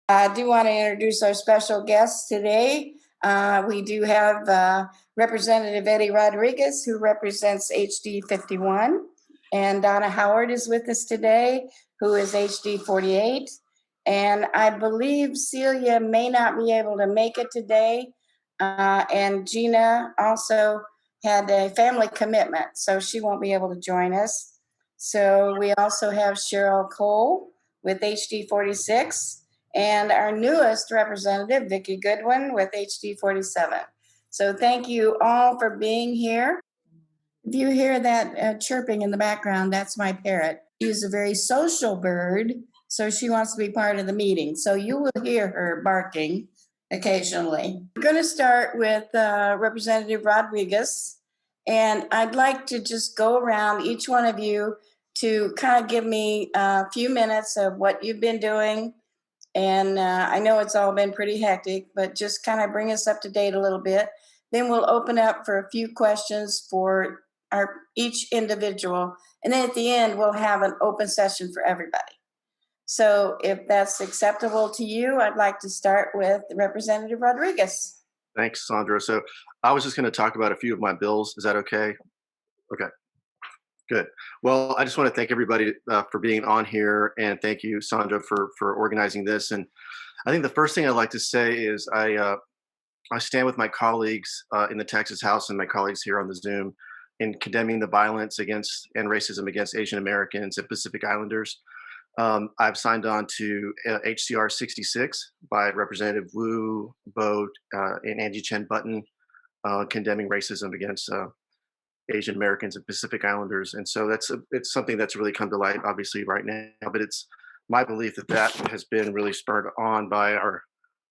I do want to introduce our special guests today. We do have Representative Eddie Rodriquez, who represents HD 51, and Donna Howard is with us today, who is HD 48. And I believe Celia may not be able to make it today. And Gina also had a family commitment, so she won't be able to join us. So we also have Sheryl Cole with HD 46. And our newest representative, Vikki Goodwin with HD 47. So thank you all for being here. If you hear that chirping in the background, that's my parrot. She's a very social bird, so she wants to be part of the meeting. So you will hear her barking occasionally. We're going to start with Representative Rodriguez, and I'd like to just go around each one of you to kind of give me a few minutes of what you've been doing. And I know it's all been pretty hectic, but just kind of bring us up to date a little bit. Then we'll open up for a few questions for each individual. And then at the end, we'll have an open session for everybody. So if that's acceptable to you, I'd like to start with Representative Rodriguez. Thanks, Sandra. So I was just going to talk about a few of my bills. Is that okay? Okay. Good. Well, I just want to thank everybody for being on here, and thank you, Sandra, for organizing this. And I think the first thing I'd like to say is I stand with my colleagues in the Texas House and my colleagues here on the Zoom in condemning the violence against and racism against Asian Americans and Pacific Islanders. I've signed on to HCR 66 by Representative Wu, Bo, and Angie Chen Button, condemning racism against Asian Americans and Pacific Islanders. And so it's something that's really come to light, obviously, right now. But it's my belief that has been really spurred on by our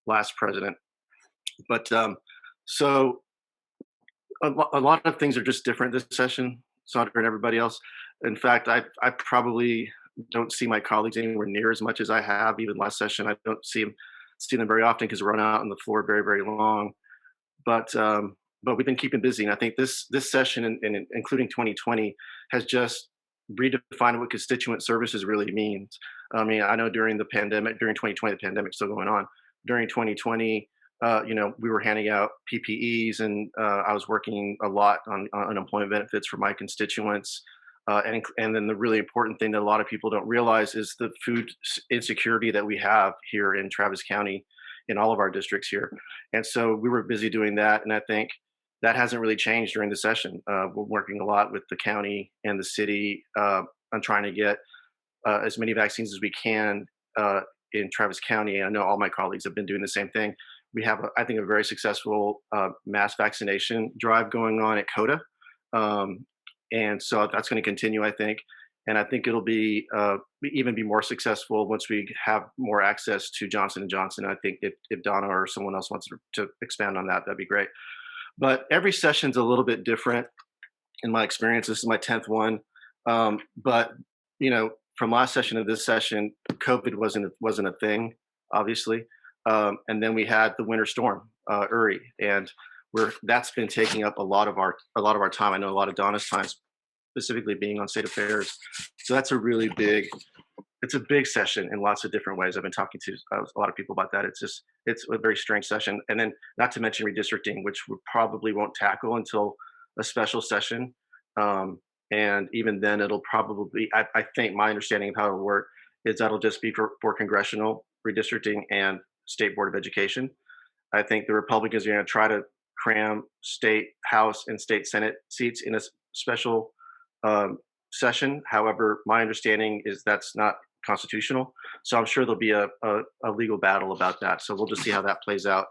last president. But so a lot of things are just different this session, Sandra and everybody else. In fact, I probably don't see my colleagues anywhere near as much as I have even last session. I don't see them very often because we're out on the floor very, very long. But we've been keeping busy, and I think this session, and including 2020, has just redefined what constituent services really means. I mean, I know during the pandemic, during 2020, the pandemic's still going on. During 2020, we were handing out PPEs, and I was working a lot on unemployment benefits for my constituents. And then the really important thing that a lot of people don't realize is the food insecurity that we have here in Travis County, in all of our districts here. And so we were busy doing that, and I think that hasn't really changed during the session. We're working a lot with the county and the city on trying to get as many vaccines as we can in Travis County. I know all my colleagues have been doing the same thing. We have, I think, a very successful mass vaccination drive going on at CODA. And so that's going to continue, I think. And I think it'll be even be more successful once we have more access to Johnson & Johnson. I think if Donna or someone else wants to expand on that, that'd be great. But every session's a little bit different in my experience. This is my 10th one. But, from last session to this session, COVID wasn't a thing, obviously. And then we had the winter storm, Uri, and that's been taking up a lot of our time. I know a lot of Donna's time, specifically being on state affairs. So that's a big session in lots of different ways. I've been talking to a lot of people about that. It's a very strange session. And then not to mention redistricting, which we probably won't tackle until a special session. And even then it'll probably, I think my understanding of how it'll work is that'll just be for congressional redistricting and state board of education. I think the Republicans are going to try to cram state House and state Senate seats in a special session. However, my understanding is that's not constitutional. So I'm sure there'll be a legal battle about that. So we'll just see how that plays out.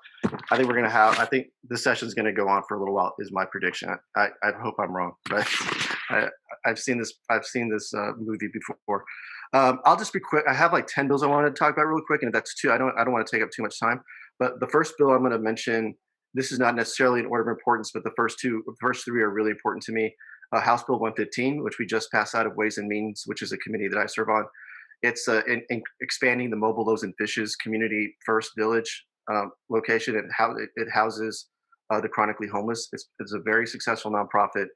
I think this session is going to go on for a little while is my prediction. I hope I'm wrong, but I've seen this movie before. I'll just be quick. I have like 10 bills I wanted to talk about real quick. And if that's two, I don't want to take up too much time, but the first bill I'm going to mention, this is not necessarily in order of importance, but the first three are really important to me. House Bill 115, which we just passed out of Ways and Means, which is a committee that I serve on. It's in expanding the Mobile Loaves and Fishes Community First Village location, and how it houses the chronically homeless. It's a very successful nonprofit,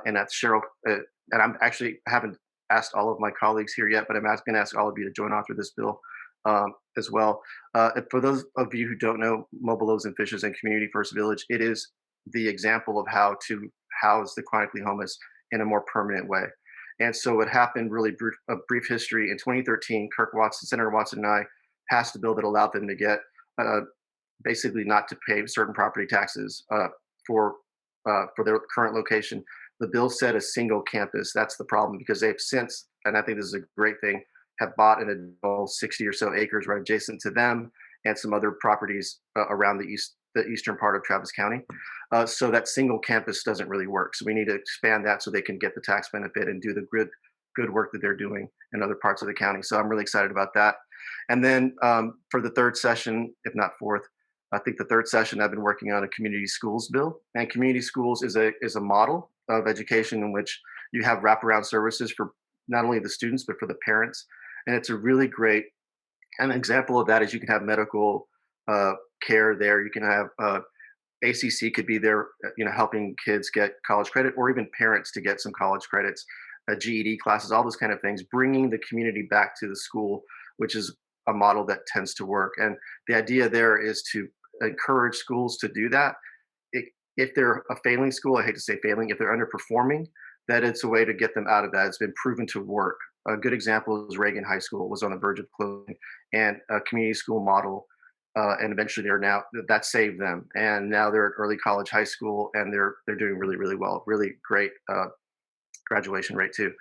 and that's Sheryl. And I haven't asked all of my colleagues here yet, but I'm going to ask all of you to join author this bill. as well. And for those of you who don't know Mobile Loaves and Fishes and Community First Village, it is the example of how to house the chronically homeless in a more permanent way. And so what happened, really a brief history, in 2013, Senator Watson and I passed a bill that allowed them to get basically not to pay certain property taxes for their current location. The bill said a single campus. That's the problem, because they've since, and I think this is a great thing, have bought an additional 60 or so acres right adjacent to them and some other properties around the eastern part of Travis County. So that single campus doesn't really work. So we need to expand that so they can get the tax benefit and do the good work that they're doing in other parts of the county. So I'm really excited about that. And then for the third session, if not fourth, I think the third session, I've been working on a community schools bill. And community schools is a model of education in which you have wraparound services for not only the students, but for the parents. And it's a really great, an example of that is you can have medical care there. You can have ACC could be there, helping kids get college credit, or even parents to get some college credits, GED classes, all those kind of things, bringing the community back to the school, which is a model that tends to work. And the idea there is to encourage schools to do that. If they're a failing school, I hate to say failing, if they're underperforming, that it's a way to get them out of that. It's been proven to work. A good example is Reagan High School was on the verge of closing, and a community school model, and eventually that saved them. And now they're at early college, high school, and they're doing really, really well. Really great graduation rate too.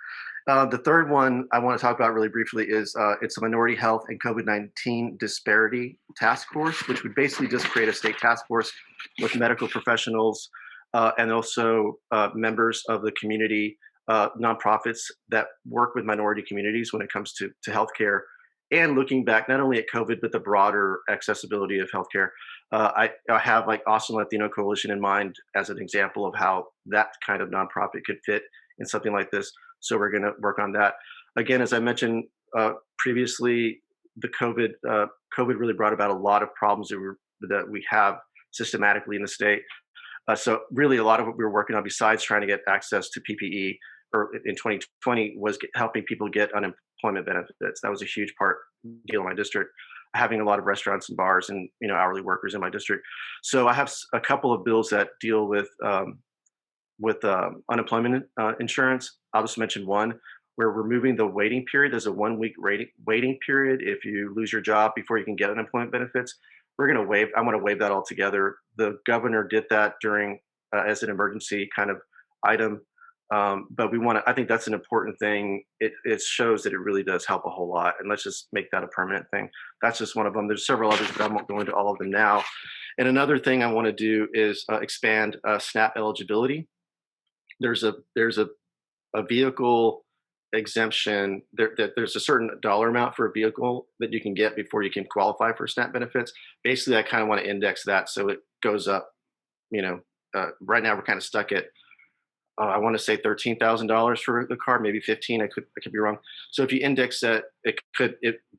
The third one I want to talk about really briefly is it's a Minority Health and COVID-19 Disparity Task Force, which would basically just create a state task force with medical professionals and also members of the community, nonprofits that work with minority communities when it comes to healthcare, and looking back not only at COVID, but the broader accessibility of healthcare. I have like Austin Latino Coalition in mind as an example of how that kind of nonprofit could fit in something like this. So we're going to work on that. Again, as I mentioned previously, the COVID really brought about a lot of problems that we have systematically in the state. So really a lot of what we were working on, besides trying to get access to PPE or in 2020, was helping people get unemployment benefits. That was a huge deal in my district, having a lot of restaurants and bars and hourly workers in my district. So I have a couple of bills that deal with unemployment insurance. I'll just mention one. We're removing the waiting period. There's a 1 week waiting period if you lose your job before you can get unemployment benefits. I want to waive that altogether. The governor did that during as an emergency kind of item. But I think that's an important thing. It shows that it really does help a whole lot. And let's just make that a permanent thing. That's just one of them. There's several others, but I won't go into all of them now. And another thing I want to do is expand SNAP eligibility. There's a vehicle exemption. There's a certain dollar amount for a vehicle that you can get before you can qualify for SNAP benefits. Basically, I kind of want to index that so it goes up. Right now we're kind of stuck at I want to say $13,000 for the car, maybe 15. I could be wrong. So if you index that,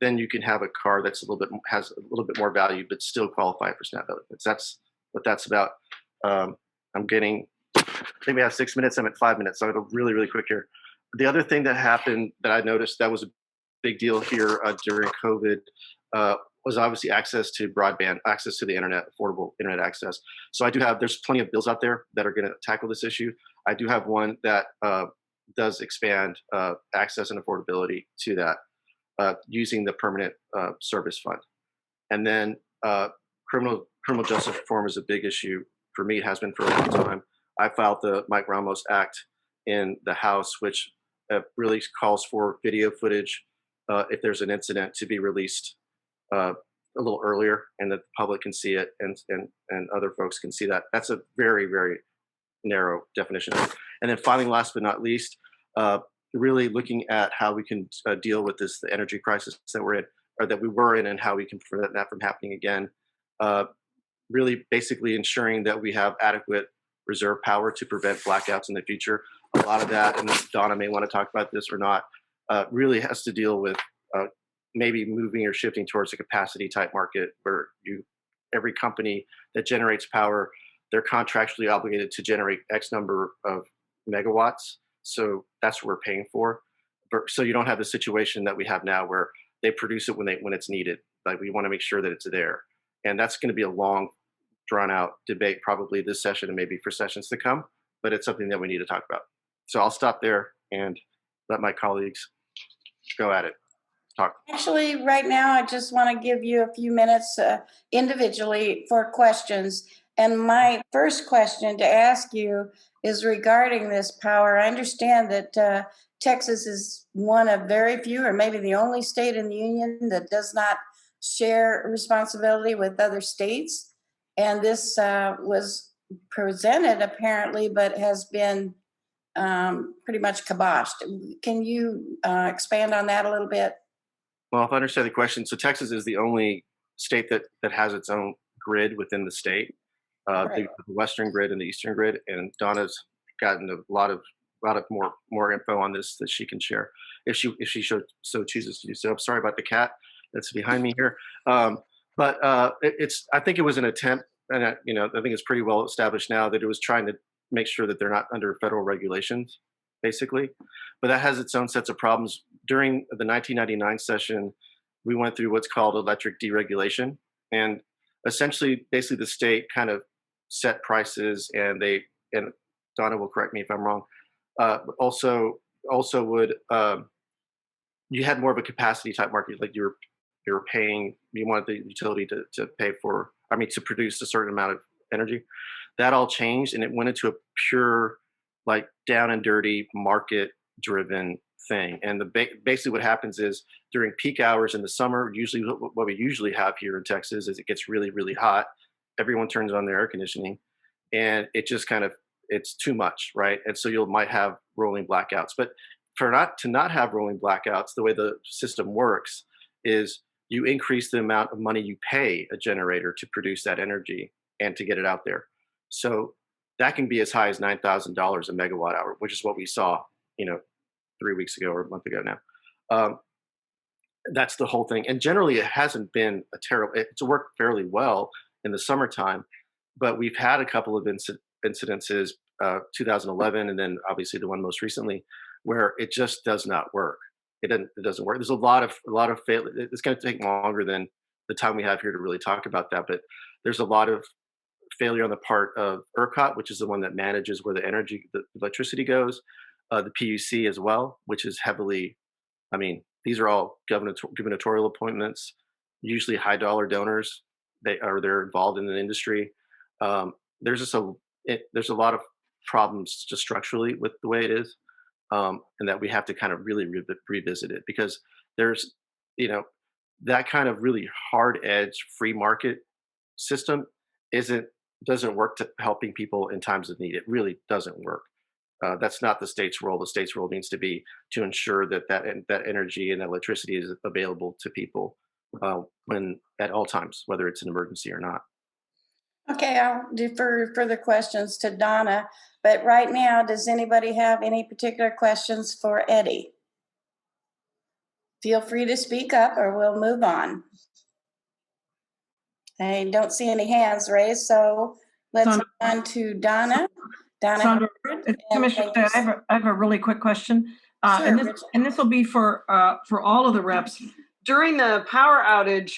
then you can have a car that's has a little bit more value, but still qualify for SNAP benefits. That's what that's about. I think we have 6 minutes. I'm at 5 minutes, so I'll go really, really quick here. The other thing that happened that I noticed that was a big deal here during COVID was obviously access to broadband, access to the internet, affordable internet access. So there's plenty of bills out there that are going to tackle this issue. I do have one that does expand access and affordability to that using the permanent service fund. And then criminal justice reform is a big issue for me. It has been for a long time. I filed the Mike Ramos Act in the House, which really calls for video footage if there's an incident to be released a little earlier, and that the public can see it and other folks can see that. That's a very, very narrow definition. And then finally, last but not least, really looking at how we can deal with the energy crisis that we're in, or that we were in, and how we can prevent that from happening again. Really basically ensuring that we have adequate reserve power to prevent blackouts in the future. A lot of that, and Donna may want to talk about this or not, really has to deal with maybe moving or shifting towards a capacity type market where every company that generates power, they're contractually obligated to generate X number of megawatts. So that's what we're paying for. So you don't have the situation that we have now where they produce it when it's needed. Like we want to make sure that it's there, and that's going to be a long, drawn out debate, probably this session and maybe for sessions to come. But it's something that we need to talk about. So I'll stop there and let my colleagues go at it. Talk. Actually, right now, I just want to give you a few minutes individually for questions. And my first question to ask you is regarding this power. I understand that Texas is one of very few, or maybe the only state in the union that does not share responsibility with other states. And this was presented apparently, but has been pretty much kiboshed. Can you expand on that a little bit? Well, if I understand the question, so Texas is the only state that has its own grid within the state, Right. the western grid and the eastern grid. And Donna's gotten a lot of more info on this that she can share if she so chooses to do so. I'm sorry about the cat that's behind me here, but it's I think it was an attempt, and I think it's pretty well established now that it was trying to make sure that they're not under federal regulations, basically. But that has its own sets of problems. During the 1999 session, we went through what's called electric deregulation, and essentially, basically, the state kind of set prices, and Donna will correct me if I'm wrong. Also would you had more of a capacity type market, like you wanted the utility to pay for, to produce a certain amount of energy. That all changed, and it went into a pure, like, down and dirty market driven thing. And basically what happens is during peak hours in the summer, usually what we usually have here in Texas is it gets really, really hot. Everyone turns on their air conditioning, and it just kind of, it's too much, right? And so you might have rolling blackouts. But to not have rolling blackouts, the way the system works is you increase the amount of money you pay a generator to produce that energy and to get it out there. So that can be as high as $9,000 a megawatt hour, which is what we saw, 3 weeks ago or a month ago now. That's the whole thing. And generally, it hasn't been it's worked fairly well in the summertime, but we've had a couple of incidences, 2011, and then obviously the one most recently, where it just does not work. It doesn't work. There's a lot of fail. It's going to take longer than the time we have here to really talk about that, but there's a lot of failure on the part of ERCOT, which is the one that manages where the electricity goes, the PUC as well, which is heavily, these are all gubernatorial appointments, usually high dollar donors. They're involved in the industry. There's there's a lot of problems just structurally with the way it is, and that we have to kind of really revisit it, because there's, that kind of really hard edge free market system doesn't work to helping people in times of need. It really doesn't work. That's not the state's role. The state's role needs to be to ensure that energy and electricity is available to people when at all times, whether it's an emergency or not. Okay, I'll defer further questions to Donna, but right now, does anybody have any particular questions for Eddie? Feel free to speak up or we'll move on. I don't see any hands raised, so let's move on to Donna. Sandra, Commissioner, I have a really quick question. Sure, and this will be for all of the reps. During the power outage,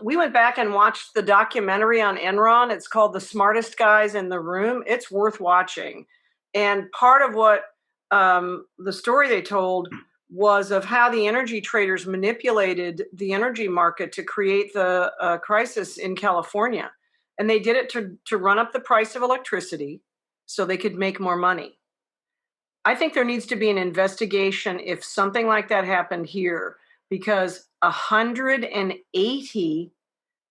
we went back and watched the documentary on Enron. It's called The Smartest Guys in the Room. It's worth watching. And part of what the story they told was of how the energy traders manipulated the energy market to create the crisis in California. And they did it to run up the price of electricity so they could make more money. I think there needs to be an investigation if something like that happened here, because 180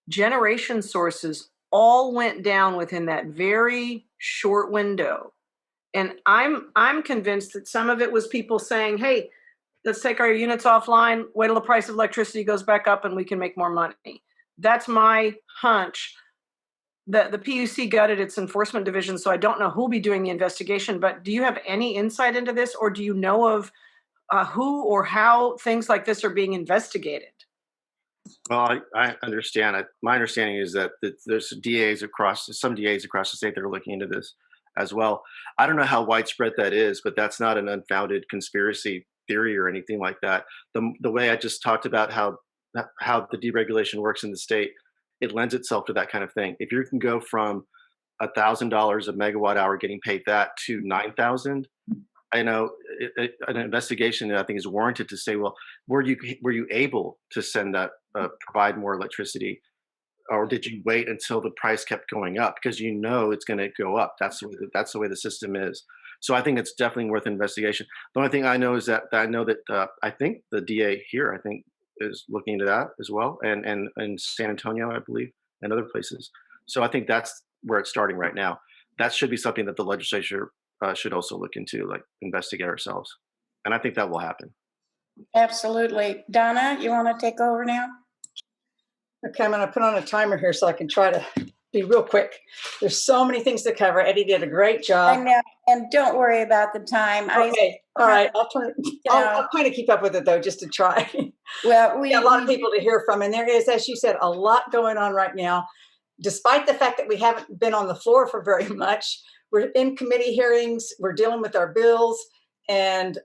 generation sources all went down within that very short window. And I'm convinced that some of it was people saying, hey, let's take our units offline, wait till the price of electricity goes back up and we can make more money. That's my hunch. The PUC gutted its enforcement division, so I don't know who'll be doing the investigation, but do you have any insight into this, or do you know of who or how things like this are being investigated? Well, I understand. My understanding is that there's some DAs across the state that are looking into this as well. I don't know how widespread that is, but that's not an unfounded conspiracy theory or anything like that. The way I just talked about how the deregulation works in the state, it lends itself to that kind of thing. If you can go from $1,000 a megawatt hour getting paid that to 9,000, I know an investigation I think is warranted to say, well, were you able to send that provide more electricity, or did you wait until the price kept going up because you know it's going to go up? That's the way the system is. So I think it's definitely worth investigation. The only thing I know is that I know that I think the DA here is looking into that as well, and in San Antonio, I believe, and other places. So I think that's where it's starting right now. That should be something that the legislature should also look into, like investigate ourselves. And I think that will happen. Absolutely. Donna, you want to take over now? Okay, I'm going to put on a timer here so I can try to be real quick. There's so many things to cover. Eddie did a great I job. know, and don't worry about the time. Okay, all right. I'll kind of keep up with it though, just to try. Well, We got a lot of people to hear from, and there is, as you said, a lot going on right now. Despite the fact that we haven't been on the floor for very much, we're in committee hearings, we're dealing with our bills, and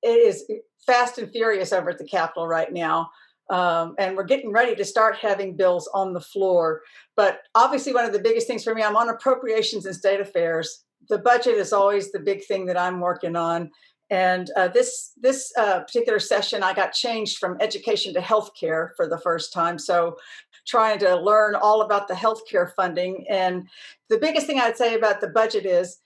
it is fast and furious over at the Capitol right now. And we're getting ready to start having bills on the floor. But obviously, one of the biggest things for me, I'm on appropriations and state affairs. The budget is always the big thing that I'm working on. And this particular session, I got changed from education to healthcare for the first time. So trying to learn all about the healthcare funding. And the biggest thing I'd say about the budget is,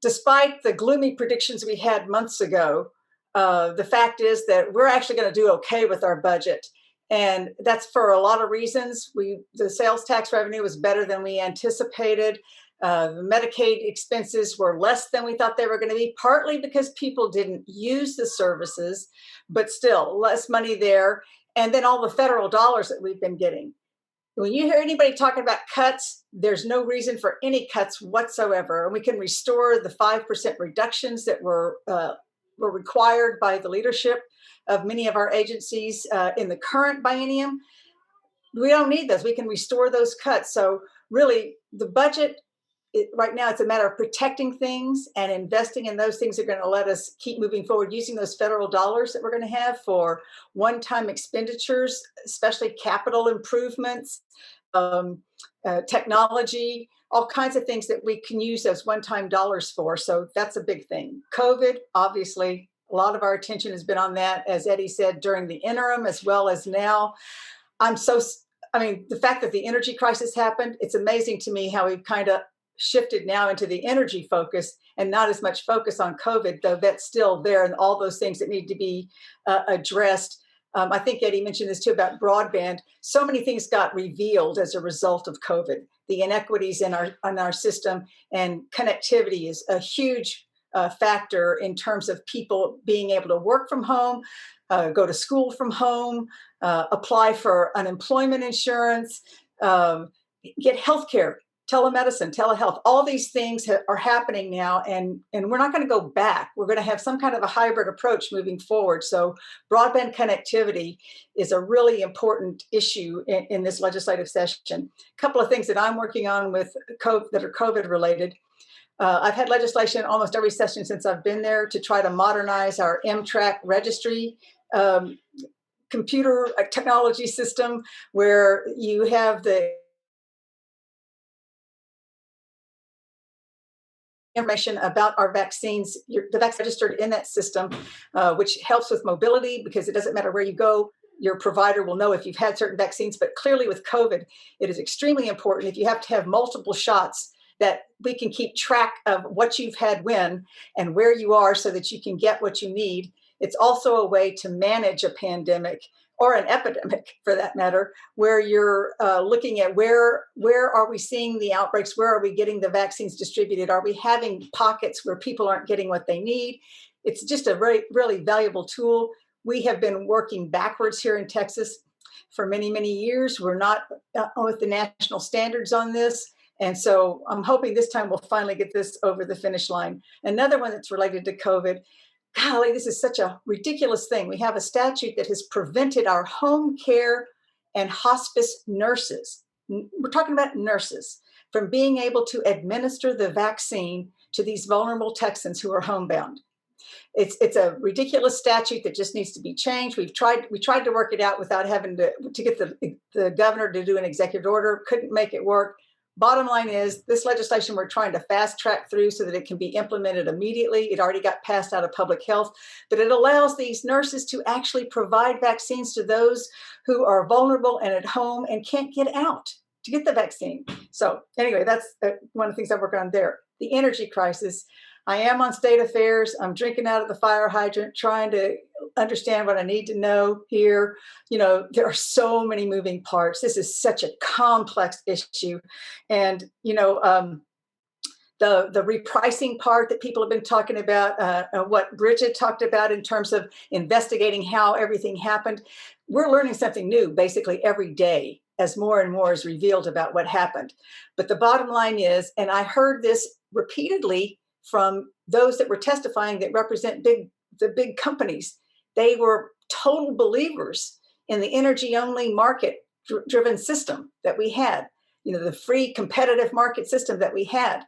despite the gloomy predictions we had months ago, the fact is that we're actually going to do okay with our budget. And that's for a lot of reasons. The sales tax revenue was better than we anticipated. The Medicaid expenses were less than we thought they were going to be, partly because people didn't use the services, but still less money there. And then all the federal dollars that we've been getting. When you hear anybody talking about cuts, there's no reason for any cuts whatsoever. And we can restore the 5% reductions that were required by the leadership of many of our agencies in the current biennium. We don't need those. We can restore those cuts. So really, the budget, right now, it's a matter of protecting things and investing in those things that are going to let us keep moving forward, using those federal dollars that we're going to have for one-time expenditures, especially capital improvements, technology, all kinds of things that we can use those one-time dollars for. So that's a big thing. COVID, obviously, a lot of our attention has been on that, as Eddie said, during the interim as well as now. The fact that the energy crisis happened, it's amazing to me how we've kind of shifted now into the energy focus and not as much focus on COVID, though that's still there and all those things that need to be addressed. I think Eddie mentioned this too about broadband. So many things got revealed as a result of COVID. The inequities in our system, and connectivity is a huge factor in terms of people being able to work from home, go to school from home, apply for unemployment insurance, get healthcare, telemedicine, telehealth. All these things are happening now, and we're not going to go back. We're going to have some kind of a hybrid approach moving forward. So broadband connectivity is a really important issue in this legislative session. A couple of things that I'm working on with COVID, that are COVID related. I've had legislation almost every session since I've been there to try to modernize our MTRAC registry computer technology system, where you have the information about our vaccines, the vaccine registered in that system, which helps with mobility, because it doesn't matter where you go, your provider will know if you've had certain vaccines. But clearly with COVID, it is extremely important, if you have to have multiple shots, that we can keep track of what you've had when and where you are so that you can get what you need. It's also a way to manage a pandemic, or an epidemic for that matter, where you're looking at where are we seeing the outbreaks, where are we getting the vaccines distributed, are we having pockets where people aren't getting what they need. It's just a very, really valuable tool. We have been working backwards here in Texas for many, many years. We're not with the national standards on this. And so I'm hoping this time we'll finally get this over the finish line. Another one that's related to COVID. Golly, this is such a ridiculous thing. We have a statute that has prevented our home care and hospice nurses, we're talking about nurses, from being able to administer the vaccine to these vulnerable Texans who are homebound. It's a ridiculous statute that just needs to be changed. We tried to work it out without having to get the governor to do an executive order. Couldn't make it work. Bottom line is, this legislation we're trying to fast track through so that it can be implemented immediately. It already got passed out of public health, but it allows these nurses to actually provide vaccines to those who are vulnerable and at home and can't get out to get the vaccine. So anyway, that's one of the things I work on there. The energy crisis. I am on state affairs. I'm drinking out of the fire hydrant, trying to understand what I need to know here. There are so many moving parts. This is such a complex issue. And, the repricing part that people have been talking about, what Bridget talked about in terms of investigating how everything happened. We're learning something new basically every day as more and more is revealed about what happened. But the bottom line is, and I heard this repeatedly from those that were testifying that represent the big companies, they were total believers in the energy-only market-driven system that we had, the free competitive market system that we had.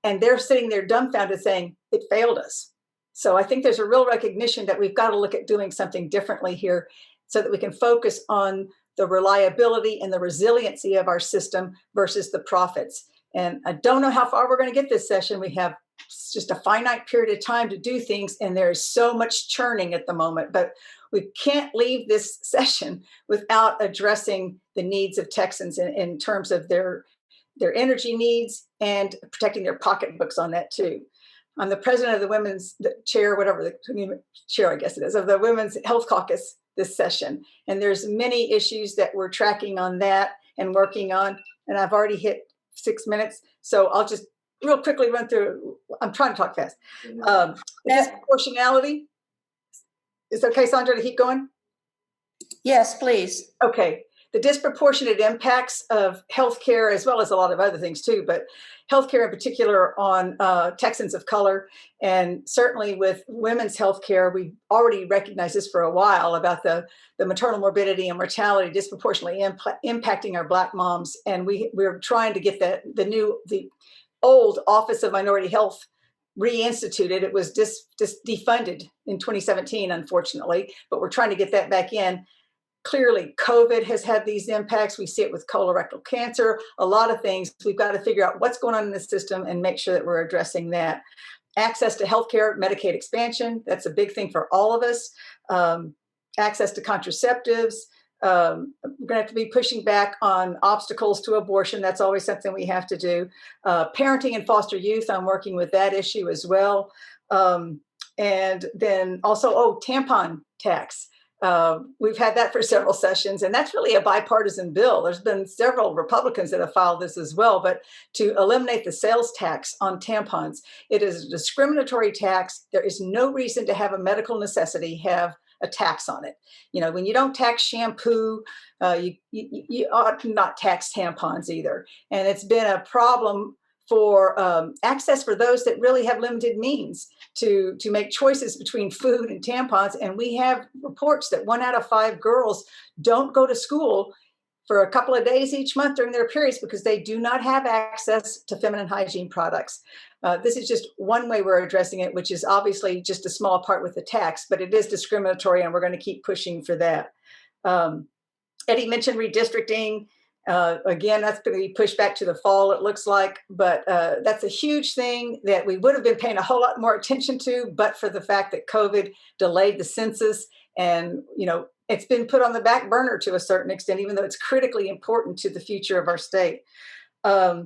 And they're sitting there dumbfounded saying, it failed us. So I think there's a real recognition that we've got to look at doing something differently here so that we can focus on the reliability and the resiliency of our system versus the profits. And I don't know how far we're going to get this session. We have just a finite period of time to do things, and there is so much churning at the moment, but we can't leave this session without addressing the needs of Texans in terms of their energy needs and protecting their pocketbooks on that too. I'm the president of the chair, whatever the chair, I guess it is, of the Women's Health Caucus this session. And there's many issues that we're tracking on that and working on. And I've already hit 6 minutes. So I'll just real quickly run through. I'm trying to talk fast. Disproportionality. Is it okay, Sandra, to keep going? Yes, please. Okay. The disproportionate impacts of healthcare, as well as a lot of other things too, but healthcare in particular on Texans of color, and certainly with women's healthcare, we already recognized this for a while about the maternal morbidity and mortality disproportionately impacting our Black moms, and we're trying to get the old Office of Minority Health reinstituted. It was defunded in 2017, unfortunately, but we're trying to get that back in. Clearly, COVID has had these impacts. We see it with colorectal cancer, a lot of things. We've got to figure out what's going on in the system and make sure that we're addressing that. Access to healthcare, Medicaid expansion, that's a big thing for all of us. Access to contraceptives. We're going to have to be pushing back on obstacles to abortion. That's always something we have to do. Parenting and foster youth, I'm working with that issue as well. And then also, tampon tax. We've had that for several sessions, and that's really a bipartisan bill. There's been several Republicans that have filed this as well, but to eliminate the sales tax on tampons. It is a discriminatory tax. There is no reason to have a medical necessity have a tax on it. When you don't tax shampoo, you ought to not tax tampons either. And it's been a problem for access for those that really have limited means to make choices between food and tampons. And we have reports that 1 out of 5 girls don't go to school for a couple of days each month during their periods because they do not have access to feminine hygiene products. This is just one way we're addressing it, which is obviously just a small part with the tax, but it is discriminatory, and we're going to keep pushing for that. Eddie mentioned redistricting. Again, that's going to be pushed back to the fall, it looks like, but that's a huge thing that we would have been paying a whole lot more attention to, but for the fact that COVID delayed the census, and it's been put on the back burner to a certain extent, even though it's critically important to the future of our state. I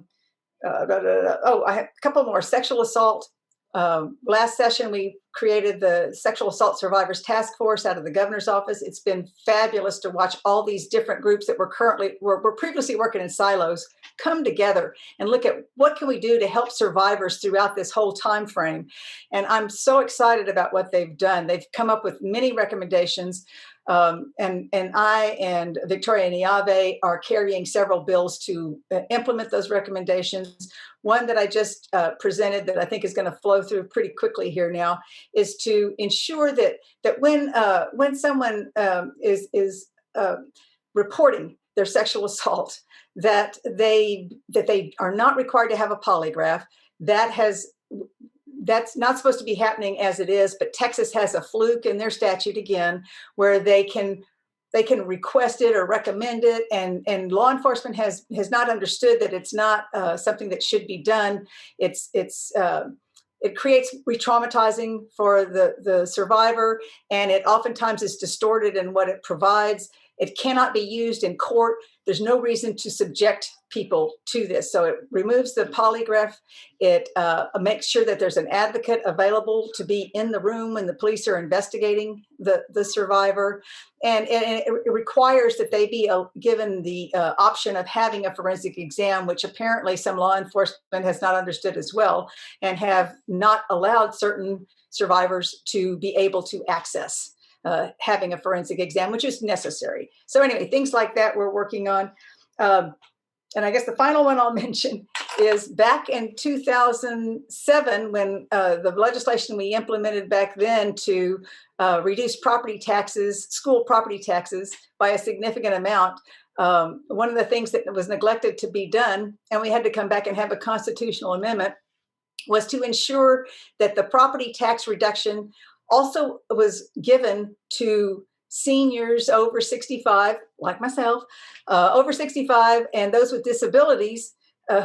have a couple more. Sexual assault. Last session, we created the Sexual Assault Survivors Task Force out of the governor's office. It's been fabulous to watch all these different groups that were previously working in silos come together and look at what can we do to help survivors throughout this whole time frame. And I'm so excited about what they've done. They've come up with many recommendations. And I and Victoria Niave are carrying several bills to implement those recommendations. One that I just presented that I think is going to flow through pretty quickly here now is to ensure that when someone is reporting their sexual assault, that they are not required to have a polygraph. That that's not supposed to be happening as it is, but Texas has a fluke in their statute again, where they can request it or recommend it, and law enforcement has not understood that it's not something that should be done. It creates re-traumatizing for the survivor, and it oftentimes is distorted in what it provides. It cannot be used in court. There's no reason to subject people to this. So it removes the polygraph. It makes sure that there's an advocate available to be in the room when the police are investigating the survivor. And it requires that they be given the option of having a forensic exam, which apparently some law enforcement has not understood as well, and have not allowed certain survivors to be able to access having a forensic exam, which is necessary. So anyway, things like that we're working on. And I guess the final one I'll mention is back in 2007, when the legislation we implemented back then to reduce property taxes, school property taxes by a significant amount, one of the things that was neglected to be done, and we had to come back and have a constitutional amendment, was to ensure that the property tax reduction also was given to seniors over 65, like myself, over 65, and those with disabilities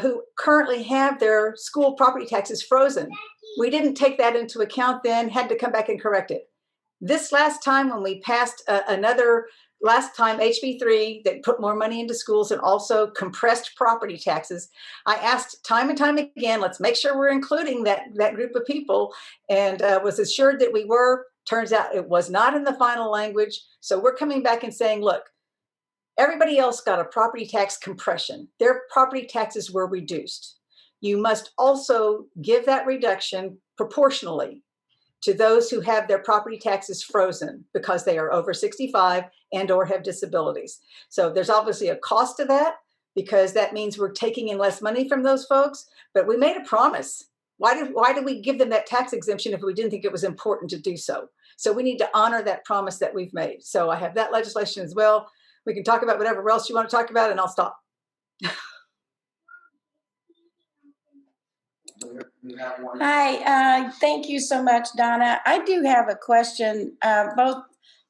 who currently have their school property taxes frozen. We didn't take that into account then, had to come back and correct it. This last time when we passed HB3 that put more money into schools and also compressed property taxes, I asked time and time again, let's make sure we're including that group of people, and was assured that we were. Turns out it was not in the final language. So we're coming back and saying, look, everybody else got a property tax compression. Their property taxes were reduced. You must also give that reduction proportionally to those who have their property taxes frozen because they are over 65 and or have disabilities. So there's obviously a cost to that, because that means we're taking in less money from those folks, but we made a promise. Why did we give them that tax exemption if we didn't think it was important to do so? So we need to honor that promise that we've made. So I have that legislation as well. We can talk about whatever else you want to talk about, and I'll stop. Hi, thank you so much, Donna. I do have a question. Both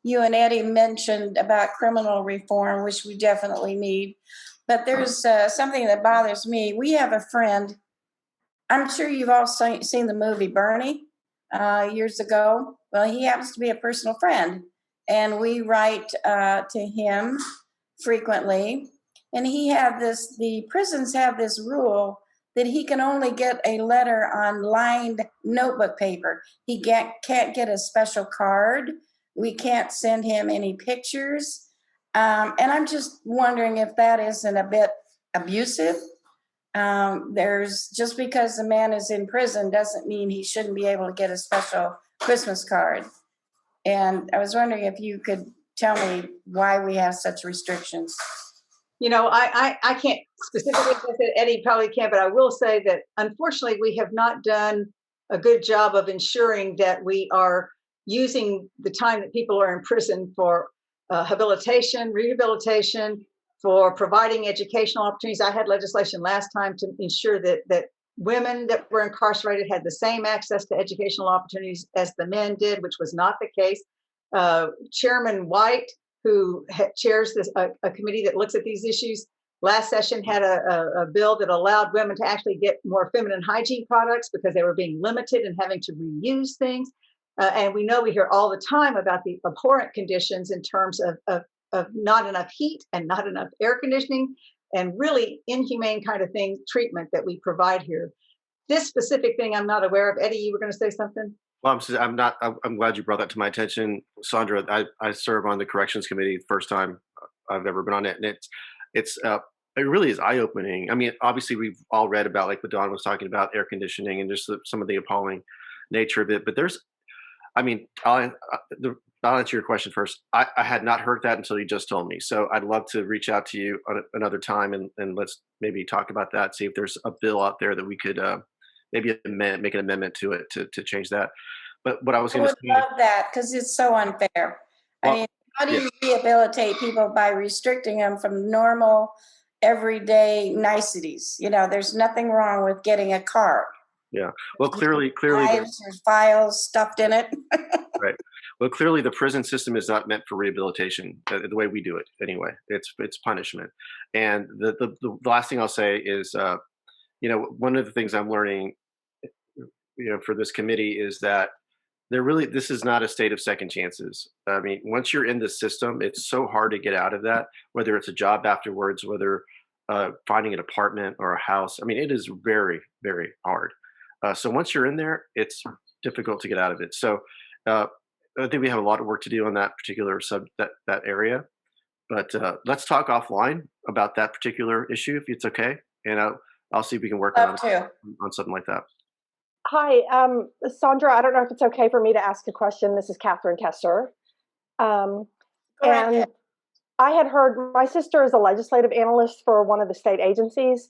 you and Eddie mentioned about criminal reform, which we definitely need. But there's something that bothers me. We have a friend. I'm sure you've all seen the movie Bernie years ago. Well, he happens to be a personal friend, and we write to him frequently. And the prisons have this rule that he can only get a letter on lined notebook paper. He can't get a special card. We can't send him any pictures. And I'm just wondering if that isn't a bit abusive. Just because the man is in prison doesn't mean he shouldn't be able to get a special Christmas card. And I was wondering if you could tell me why we have such restrictions. You know, I can't specifically say that, Eddie probably can, but I will say that unfortunately we have not done a good job of ensuring that we are using the time that people are in prison for rehabilitation, for providing educational opportunities. I had legislation last time to ensure that women that were incarcerated had the same access to educational opportunities as the men did, which was not the case. Chairman White, who chairs a committee that looks at these issues, last session had a bill that allowed women to actually get more feminine hygiene products because they were being limited and having to reuse things. And we hear all the time about the abhorrent conditions in terms of not enough heat and not enough air conditioning, and really inhumane kind of treatment that we provide here. This specific thing I'm not aware of. Eddie, you were going to say something? Well, I'm glad you brought that to my attention, Sandra. I serve on the corrections committee, the first time I've ever been on it, and it really is eye-opening. I mean, obviously we've all read about, like what Donna was talking about, air conditioning and just some of the appalling nature of it. But I'll answer your question first. I had not heard that until you just told me. So I'd love to reach out to you on another time and let's maybe talk about that. See if there's a bill out there that we could maybe make an amendment to it to change that. But what I was going to say, I would love that, because it's so unfair. I mean, how do you rehabilitate people by restricting them from normal, everyday niceties? You know, there's nothing wrong with getting a card. Yeah. Well, clearly, Knives or files stuffed in it. right. Well, clearly, the prison system is not meant for rehabilitation. The way we do it, anyway, it's punishment. And the last thing I'll say is, one of the things I'm learning, for this committee is that this is not a state of second chances. I mean, once you're in the system, it's so hard to get out of that. Whether it's a job afterwards, whether finding an apartment or a house. I mean, it is very, very hard. So once you're in there, it's difficult to get out of it. So I think we have a lot of work to do on that particular that area. But let's talk offline about that particular issue, if it's okay. And I'll see if we can work Love to. on something like that. Hi, Sandra. I don't know if it's okay for me to ask a question. This is Catherine Kester. Go right And ahead. I had heard, my sister is a legislative analyst for one of the state agencies,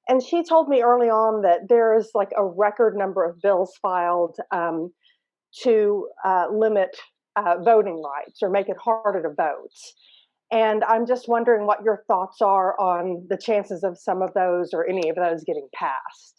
and she told me early on that there is like a record number of bills filed to limit voting rights or make it harder to vote. And I'm just wondering what your thoughts are on the chances of some of those or any of those getting passed.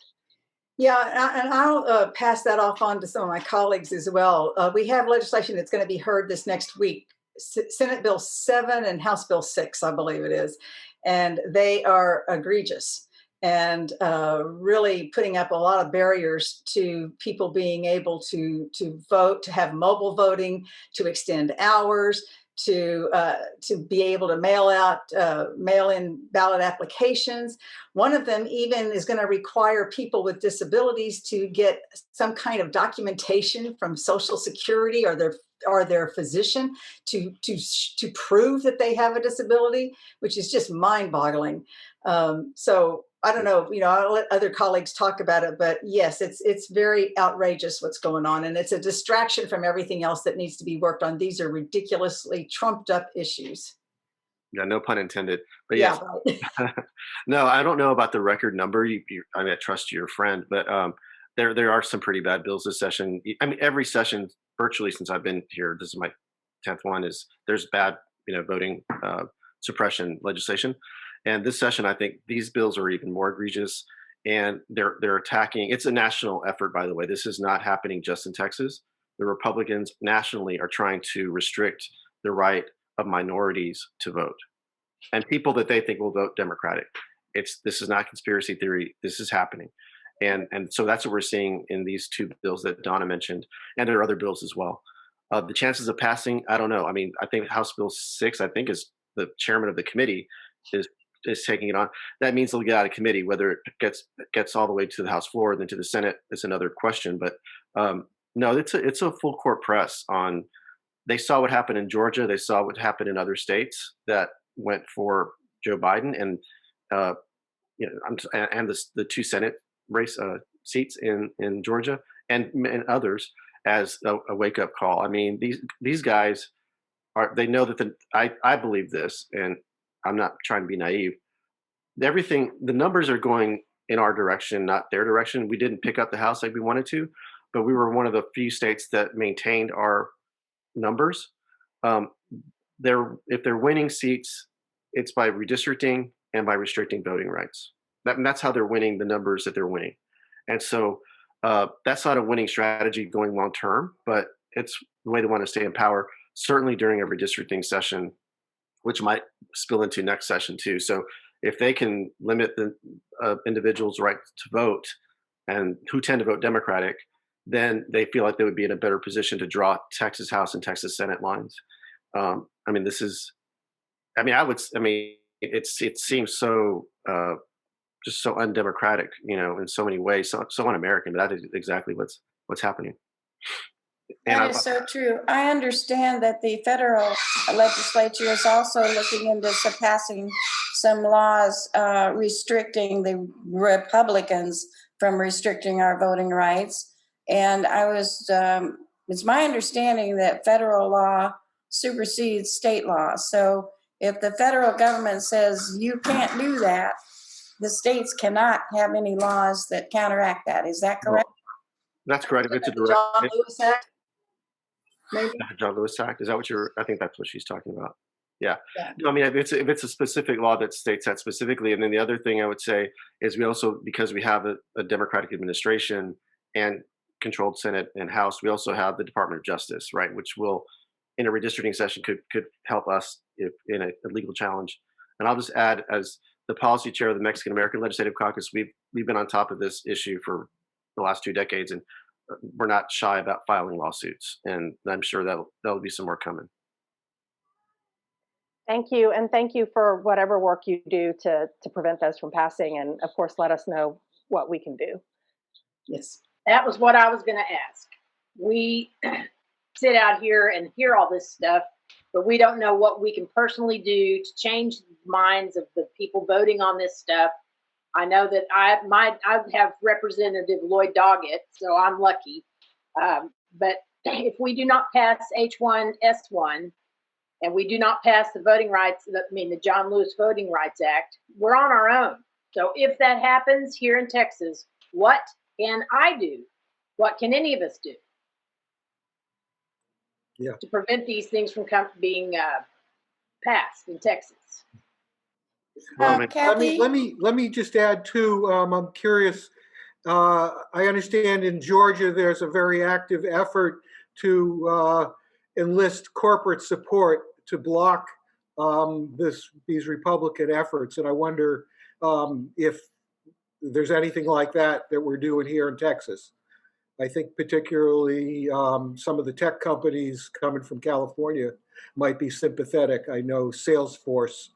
Yeah, and I'll pass that off on to some of my colleagues as well. We have legislation that's going to be heard this next week, Senate Bill 7 and House Bill 6, I believe it is. And they are egregious and really putting up a lot of barriers to people being able to vote, to have mobile voting, to extend hours, to be able to mail in ballot applications. One of them even is going to require people with disabilities to get some kind of documentation from Social Security or their physician to prove that they have a disability, which is just mind-boggling. So I don't know, I'll let other colleagues talk about it, but yes, it's very outrageous what's going on, and it's a distraction from everything else that needs to be worked on. These are ridiculously trumped up issues. Yeah, no pun intended. But Yeah, yes, right. no, I don't know about the record number. I mean, I trust your friend, but there are some pretty bad bills this session. I mean, every session virtually since I've been here, this is my 10th one. There's bad, voting suppression legislation, and this session I think these bills are even more egregious, and they're attacking. It's a national effort, by the way. This is not happening just in Texas. The Republicans nationally are trying to restrict the right of minorities to vote and people that they think will vote Democratic. This is not conspiracy theory. This is happening. And so that's what we're seeing in these two bills that Donna mentioned. And there are other bills as well. The chances of passing, I don't know. I mean, I think House Bill 6, I think is the chairman of the committee is taking it on. That means they'll get out of committee. Whether it gets all the way to the House floor and then to the Senate is another question. But no, it's a full court press on. They saw what happened in Georgia. They saw what happened in other states that went for Joe Biden, and and the two Senate race seats in Georgia and others as a wake up call. I mean, these guys they know that I believe this, and I'm not trying to be naive. The numbers are going in our direction, not their direction. We didn't pick up the House like we wanted to, but we were one of the few states that maintained our numbers. If they're winning seats, it's by redistricting and by restricting voting rights. That's how they're winning the numbers that they're winning. And so that's not a winning strategy going long term, but it's the way they want to stay in power, certainly during a redistricting session, which might spill into next session too. So if they can limit the individuals' right to vote and who tend to vote Democratic, then they feel like they would be in a better position to draw Texas House and Texas Senate lines. I mean, it seems so just so undemocratic, in so many ways, so un-American. But that is exactly what's happening. That is so true. I understand that the federal legislature is also looking into passing some laws restricting the Republicans from restricting our voting rights. And it's my understanding that federal law supersedes state law. So if the federal government says you can't do that, the states cannot have any laws that counteract that. Is that correct? That's correct. If it's a direct John Lewis Act, maybe? John Lewis Act, is that what I think that's what she's talking about. Yeah. Yeah. No, I mean, if it's a specific law that states that specifically, and then the other thing I would say is we also, because we have a Democratic administration and controlled Senate and House, we also have the Department of Justice, right, which will, in a redistricting session, could help us if in a legal challenge. And I'll just add, as the policy chair of the Mexican American Legislative Caucus, we've been on top of this issue for the last 2 decades, and we're not shy about filing lawsuits. And I'm sure that'll be some more coming. Thank you, and thank you for whatever work you do to prevent those from passing, and of course, let us know what we can do. Yes. That was what I was going to ask. We sit out here and hear all this stuff, but we don't know what we can personally do to change the minds of the people voting on this stuff. I know that I have Representative Lloyd Doggett, so I'm lucky. But if we do not pass H1S1 and we do not pass the the John Lewis Voting Rights Act, we're on our own. So if that happens here in Texas, what can I do? What can any of us do to prevent these things from being passed in Texas? Kathy? Let me just add too. I'm curious. I understand in Georgia there's a very active effort to enlist corporate support to block these Republican efforts, and I wonder if there's anything like that we're doing here in Texas. I think particularly some of the tech companies coming from California might be sympathetic. I know Salesforce,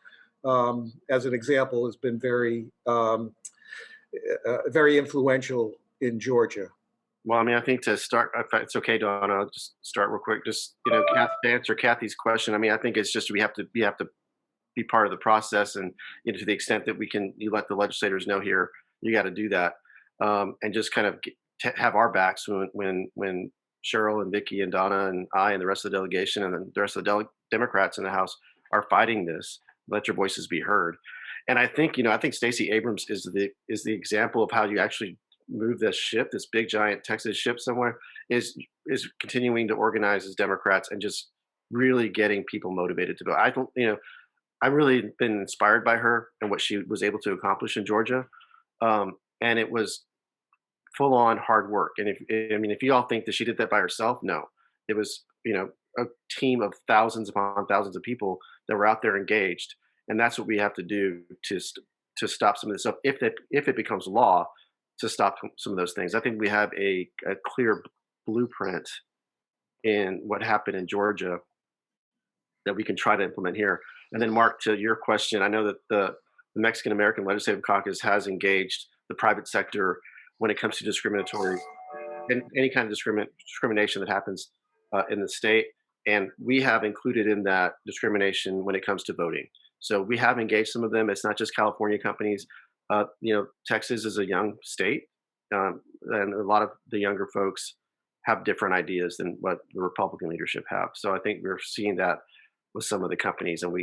as an example, has been very influential in Georgia. Well, I mean, I think to start, if it's okay, Donna, I'll just start real quick. Just, to answer Kathy's question, I mean, I think it's just we have to be part of the process, and to the extent that you let the legislators know here, you got to do that, and just kind of have our backs when Sheryl and Vikki and Donna and I and the rest of the delegation and then the rest of the Democrats in the House are fighting this. Let your voices be heard. And I think Stacey Abrams is the example of how you actually move this ship, this big giant Texas ship somewhere, is continuing to organize as Democrats and just really getting people motivated to vote. I've really been inspired by her and what she was able to accomplish in Georgia. And it was full on hard work. And if you all think that she did that by herself, no, it was, a team of thousands upon thousands of people that were out there engaged. And that's what we have to do to stop some of this stuff. If it becomes law, to stop some of those things. I think we have a clear blueprint in what happened in Georgia that we can try to implement here. And then Mark, to your question, I know that the Mexican American Legislative Caucus has engaged the private sector when it comes to discriminatory and any kind of discrimination that happens in the state. And we have included in that discrimination when it comes to voting. So we have engaged some of them. It's not just California companies. Texas is a young state, and a lot of the younger folks have different ideas than what the Republican leadership have. So I think we're seeing that with some of the companies. And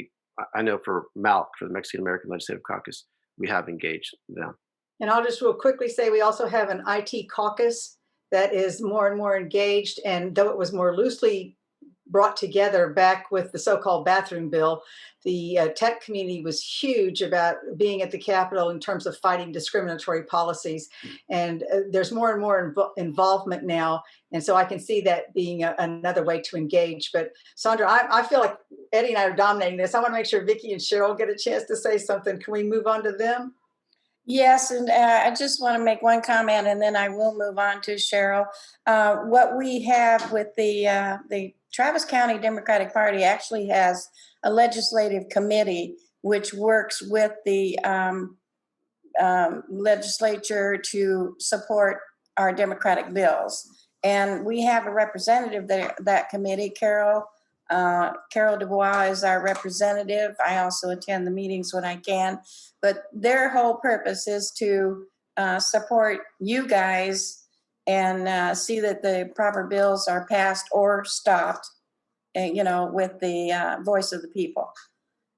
I know for MALC, for the Mexican American Legislative Caucus, we have engaged them. And I'll just real quickly say we also have an IT caucus that is more and more engaged. And though it was more loosely brought together back with the so-called bathroom bill, the tech community was huge about being at the Capitol in terms of fighting discriminatory policies. And there's more and more involvement now. And so I can see that being another way to engage. But Sandra, I feel like Eddie and I are dominating this. I want to make sure Vikki and Sheryl get a chance to say something. Can we move on to them? Yes, and I just want to make one comment, and then I will move on to Sheryl. What we have with the Travis County Democratic Party actually has a legislative committee which works with the legislature to support our Democratic bills. And we have a representative there, that committee, Carol Dubois is our representative. I also attend the meetings when I can, but their whole purpose is to support you guys and see that the proper bills are passed or stopped, with the voice of the people.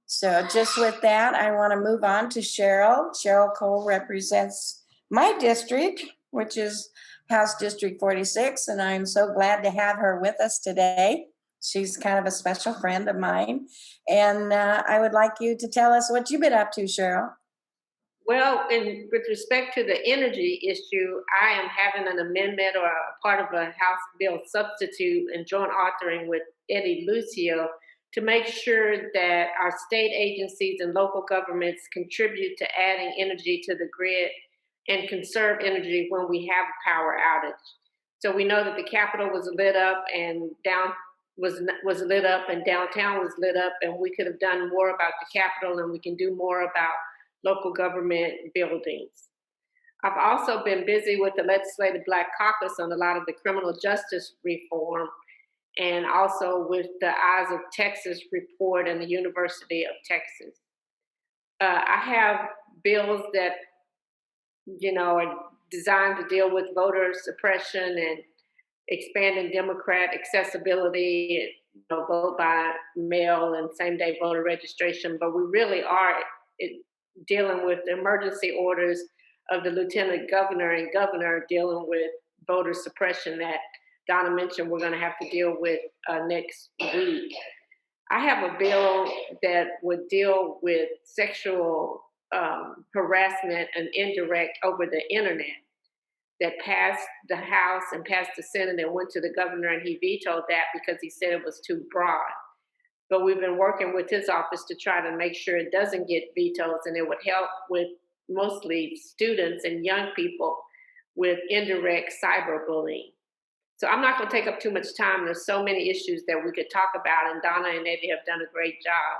So just with that, I want to move on to Sheryl. Sheryl Cole represents my district, which is House District 46, and I'm so glad to have her with us today. She's kind of a special friend of mine. And I would like you to tell us what you've been up to, Sheryl. Well, with respect to the energy issue, I am having an amendment or a part of a House bill substitute and joint authoring with Eddie Lucio to make sure that our state agencies and local governments contribute to adding energy to the grid and conserve energy when we have a power outage. So we know that the Capitol was lit up and was lit up and downtown was lit up, and we could have done more about the Capitol, and we can do more about local government buildings. I've also been busy with the Legislative Black Caucus on a lot of the criminal justice reform, and also with the Eyes of Texas report and the University of Texas. I have bills that, are designed to deal with voter suppression and expanding Democrat accessibility, vote by mail and same-day voter registration, but we really are dealing with the emergency orders of the lieutenant governor and governor dealing with voter suppression that Donna mentioned we're going to have to deal with next week. I have a bill that would deal with sexual harassment and indirect over the internet that passed the House and passed the Senate and went to the governor, and he vetoed that because he said it was too broad. But we've been working with his office to try to make sure it doesn't get vetoed, and it would help with mostly students and young people with indirect cyberbullying. So I'm not going to take up too much time. There's so many issues that we could talk about, and Donna and Eddie have done a great job.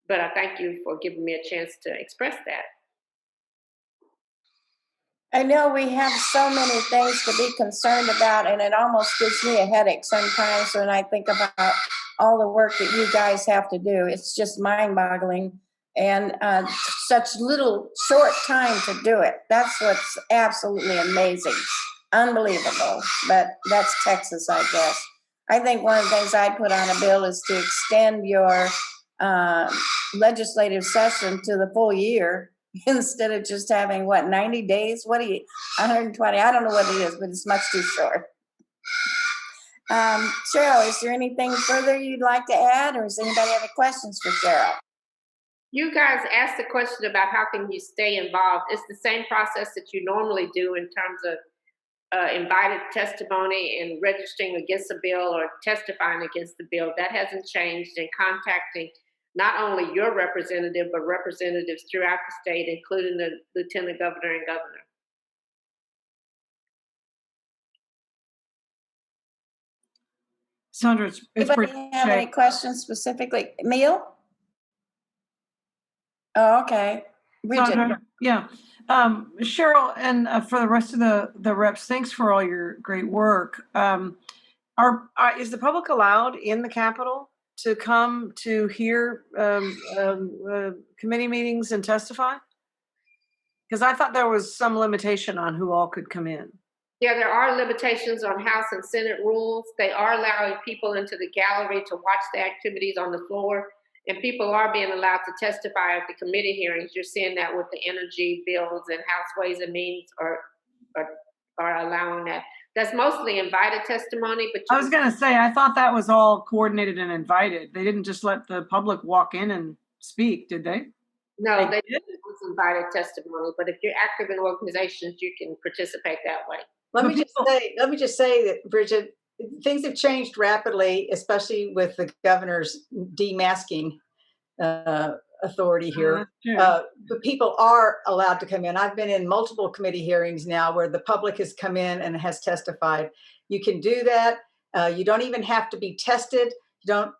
But I thank you for giving me a chance to express that. I know we have so many things to be concerned about, and it almost gives me a headache sometimes when I think about all the work that you guys have to do. It's just mind-boggling, and such little short time to do it. That's what's absolutely amazing. Unbelievable, but that's Texas, I guess. I think one of the things I'd put on a bill is to extend your legislative session to the full year instead of just having, 90 days? 120? I don't know what it is, but it's much too short. Sheryl, is there anything further you'd like to add, or does anybody have any questions for Sheryl? You guys asked the question about how can you stay involved. It's the same process that you normally do in terms of invited testimony and registering against a bill or testifying against the bill. That hasn't changed, and contacting not only your representative, but representatives throughout the state, including the lieutenant governor and governor. Sandra, it's Anybody have any questions specifically? Emil? Oh, okay. Bridget. Sandra, yeah. Sheryl, and for the rest of the reps, thanks for all your great work. Is the public allowed in the Capitol to come to hear committee meetings and testify? Because I thought there was some limitation on who all could come in. Yeah, there are limitations on House and Senate rules. They are allowing people into the gallery to watch the activities on the floor, and people are being allowed to testify at the committee hearings. You're seeing that with the energy bills, and House Ways and Means are allowing that. That's mostly invited testimony. But I was going to say, I thought that was all coordinated and invited. They didn't just let the public walk in and speak, did they? No, they did. It was invited testimony. But if you're active in organizations, you can participate that way. Let me just say that, Bridget, things have changed rapidly, especially with the governor's demasking authority here. But people are allowed to come in. I've been in multiple committee hearings now where the public has come in and has testified. You can do that. You don't even have to be tested.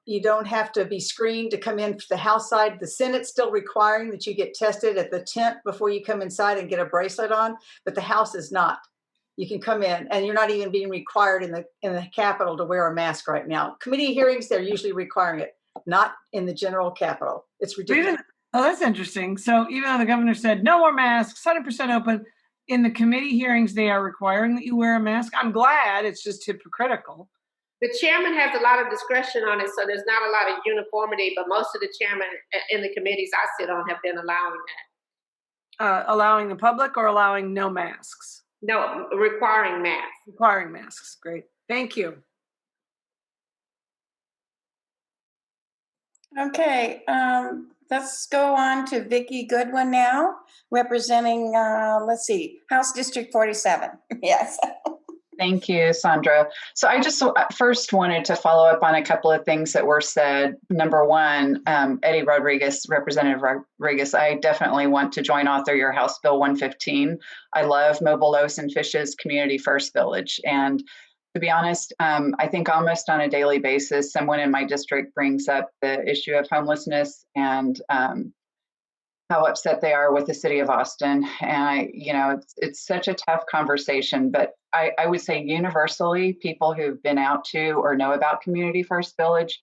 You don't have to be screened to come in for the House side. The Senate's still requiring that you get tested at the tent before you come inside and get a bracelet on, but the House is not. You can come in, and you're not even being required in the Capitol to wear a mask right now. Committee hearings, they're usually requiring it, not in the general Capitol. It's ridiculous. Oh, that's interesting. So even though the governor said no more masks, 100% open, in the committee hearings, they are requiring that you wear a mask. I'm glad. It's just hypocritical. The chairman has a lot of discretion on it, so there's not a lot of uniformity, but most of the chairmen in the committees I sit on have been allowing that. Allowing the public or allowing no masks? No, requiring masks. Requiring masks. Great. Thank you. Okay. let's go on to Vikki Goodwin now, representing, let's see, House District 47. Yes. Thank you, Sandra. So I just first wanted to follow up on a couple of things that were said. Number one, Eddie Rodriguez, Representative Rodriguez, I definitely want to join author your House Bill 115. I love Mobile Loaves and Fishes Community First Village. And to be honest, I think almost on a daily basis, someone in my district brings up the issue of homelessness and how upset they are with the city of Austin. And it's such a tough conversation, but I would say universally, people who've been out to or know about Community First Village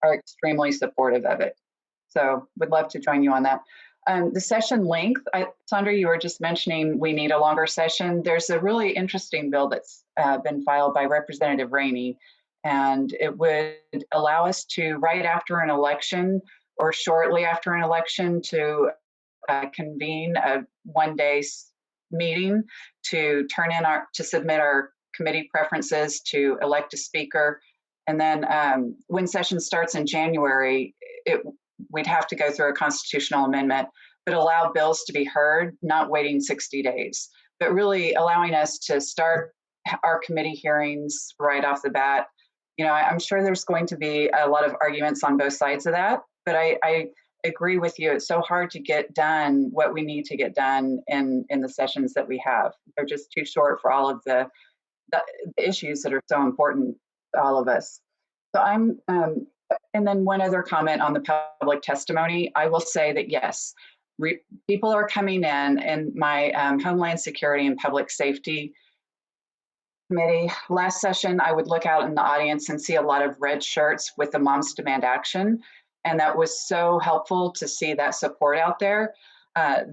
are extremely supportive of it. So would love to join you on that. The session length, Sandra, you were just mentioning we need a longer session. There's a really interesting bill that's been filed by Representative Rainey, and it would allow us to, right after an election or shortly after an election, to convene a one-day meeting to submit our committee preferences, to elect a speaker, and then when session starts in January, we'd have to go through a constitutional amendment, but allow bills to be heard, not waiting 60 days, but really allowing us to start our committee hearings right off the bat. I'm sure there's going to be a lot of arguments on both sides of that, but I agree with you. It's so hard to get done what we need to get done in the sessions that we have. They're just too short for all of the issues that are so important to all of us. So and then one other comment on the public testimony. I will say that yes, people are coming in my Homeland Security and Public Safety Committee. Last session, I would look out in the audience and see a lot of red shirts with the Moms Demand Action. And that was so helpful to see that support out there.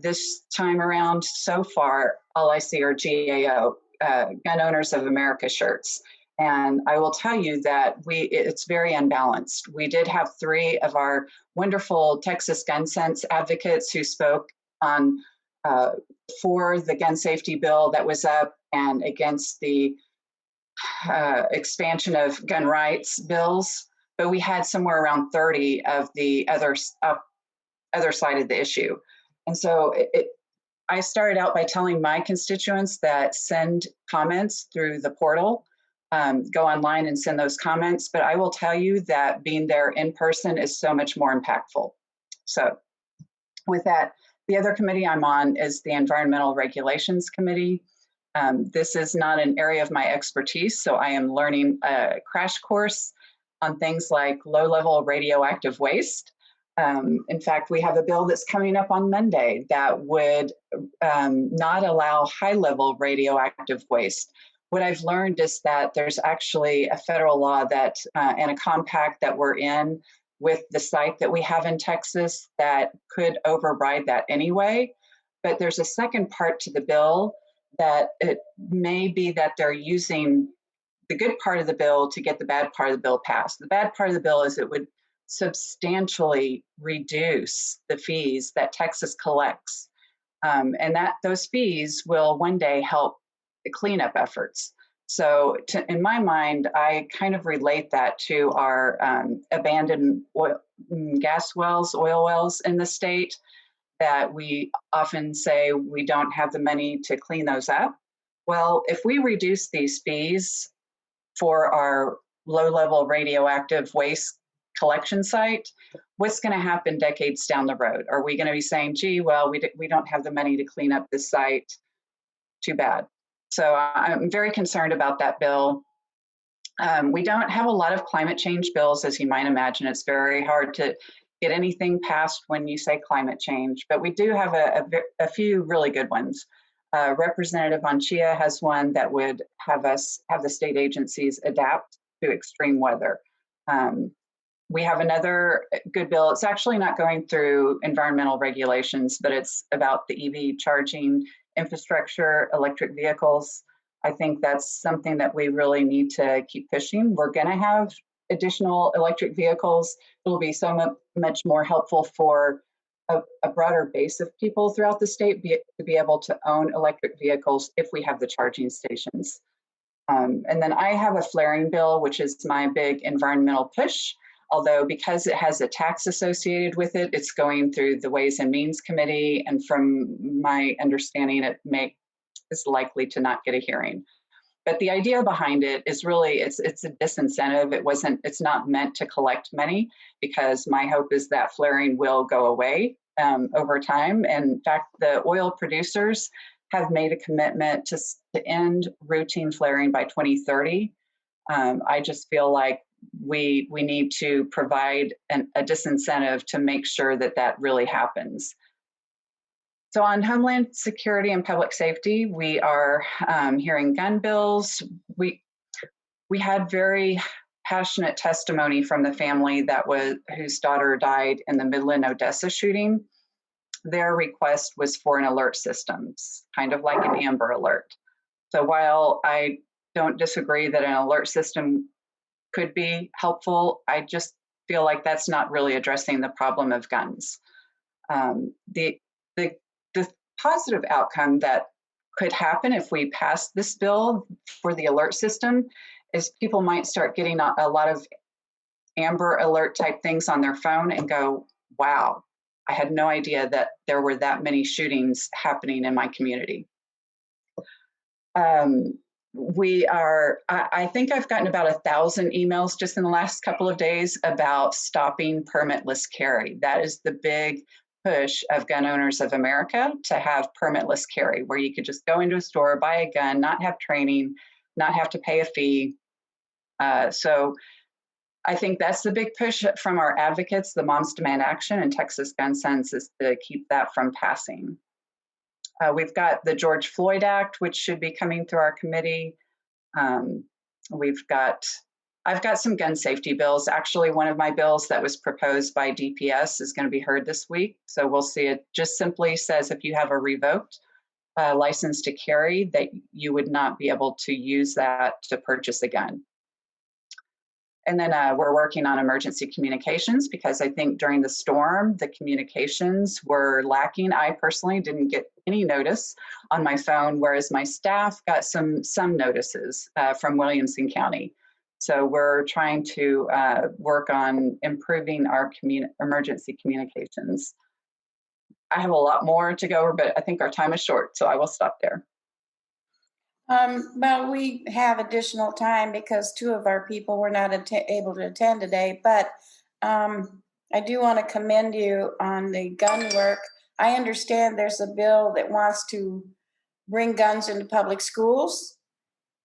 This time around, so far, all I see are GAO, Gun Owners of America shirts. And I will tell you that it's very unbalanced. We did have 3 of our wonderful Texas gun sense advocates who spoke on for the gun safety bill that was up and against the expansion of gun rights bills. But we had somewhere around 30 of the other side of the issue. And so I started out by telling my constituents that send comments through the portal, go online and send those comments. But I will tell you that being there in person is so much more impactful. So with that, the other committee I'm on is the Environmental Regulations Committee. This is not an area of my expertise, so I am learning a crash course on things like low-level radioactive waste. In fact, we have a bill that's coming up on Monday that would not allow high-level radioactive waste. What I've learned is that there's actually a federal law that and a compact that we're in with the site that we have in Texas that could override that anyway. But there's a second part to the bill that it may be that they're using the good part of the bill to get the bad part of the bill passed. The bad part of the bill is it would substantially reduce the fees that Texas collects. And that those fees will one day help the cleanup efforts. So in my mind, I kind of relate that to our abandoned gas wells, oil wells in the state, that we often say we don't have the money to clean those up. Well, if we reduce these fees for our low-level radioactive waste collection site, what's going to happen decades down the road? Are we going to be saying, gee, well, we don't have the money to clean up this site? Too bad. So I'm very concerned about that bill. We don't have a lot of climate change bills, as you might imagine. It's very hard to get anything passed when you say climate change, but we do have a few really good ones. Representative Anchia has one that would have the state agencies adapt to extreme weather. We have another good bill. It's actually not going through environmental regulations, but it's about the EV charging infrastructure, electric vehicles. I think that's something that we really need to keep pushing. We're going to have additional electric vehicles. It'll be so much more helpful for a broader base of people throughout the state to be able to own electric vehicles if we have the charging stations. And then I have a flaring bill, which is my big environmental push. Although because it has a tax associated with it, it's going through the Ways and Means Committee. And from my understanding, is likely to not get a hearing. But the idea behind it is really, it's a disincentive. It's not meant to collect money, because my hope is that flaring will go away over time. And in fact, the oil producers have made a commitment to end routine flaring by 2030. I just feel like we need to provide a disincentive to make sure that that really happens. So on Homeland Security and Public Safety, we are hearing gun bills. We had very passionate testimony from the family whose daughter died in the Midland, Odessa shooting. Their request was for an alert system, kind of like an Amber Alert. So while I don't disagree that an alert system could be helpful, I just feel like that's not really addressing the problem of guns. The positive outcome that could happen if we pass this bill for the alert system is people might start getting a lot of Amber Alert type things on their phone and go, wow, I had no idea that there were that many shootings happening in my community. I think I've gotten about 1,000 emails just in the last couple of days about stopping permitless carry. That is the big push of Gun Owners of America, to have permitless carry, where you could just go into a store, buy a gun, not have training, not have to pay a fee. So I think that's the big push from our advocates. The Moms Demand Action and Texas Gun Sense is to keep that from passing. We've got the George Floyd Act, which should be coming through our committee. I've got some gun safety bills. Actually, one of my bills that was proposed by DPS is going to be heard this week. So we'll see. It just simply says if you have a revoked license to carry, that you would not be able to use that to purchase a gun. And then we're working on emergency communications, because I think during the storm, the communications were lacking. I personally didn't get any notice on my phone, whereas my staff got some notices from Williamson County. So we're trying to work on improving our emergency communications. I have a lot more to go over, but I think our time is short, so I will stop there. Well, we have additional time because two of our people were not able to attend today, but I do want to commend you on the gun work. I understand there's a bill that wants to bring guns into public schools,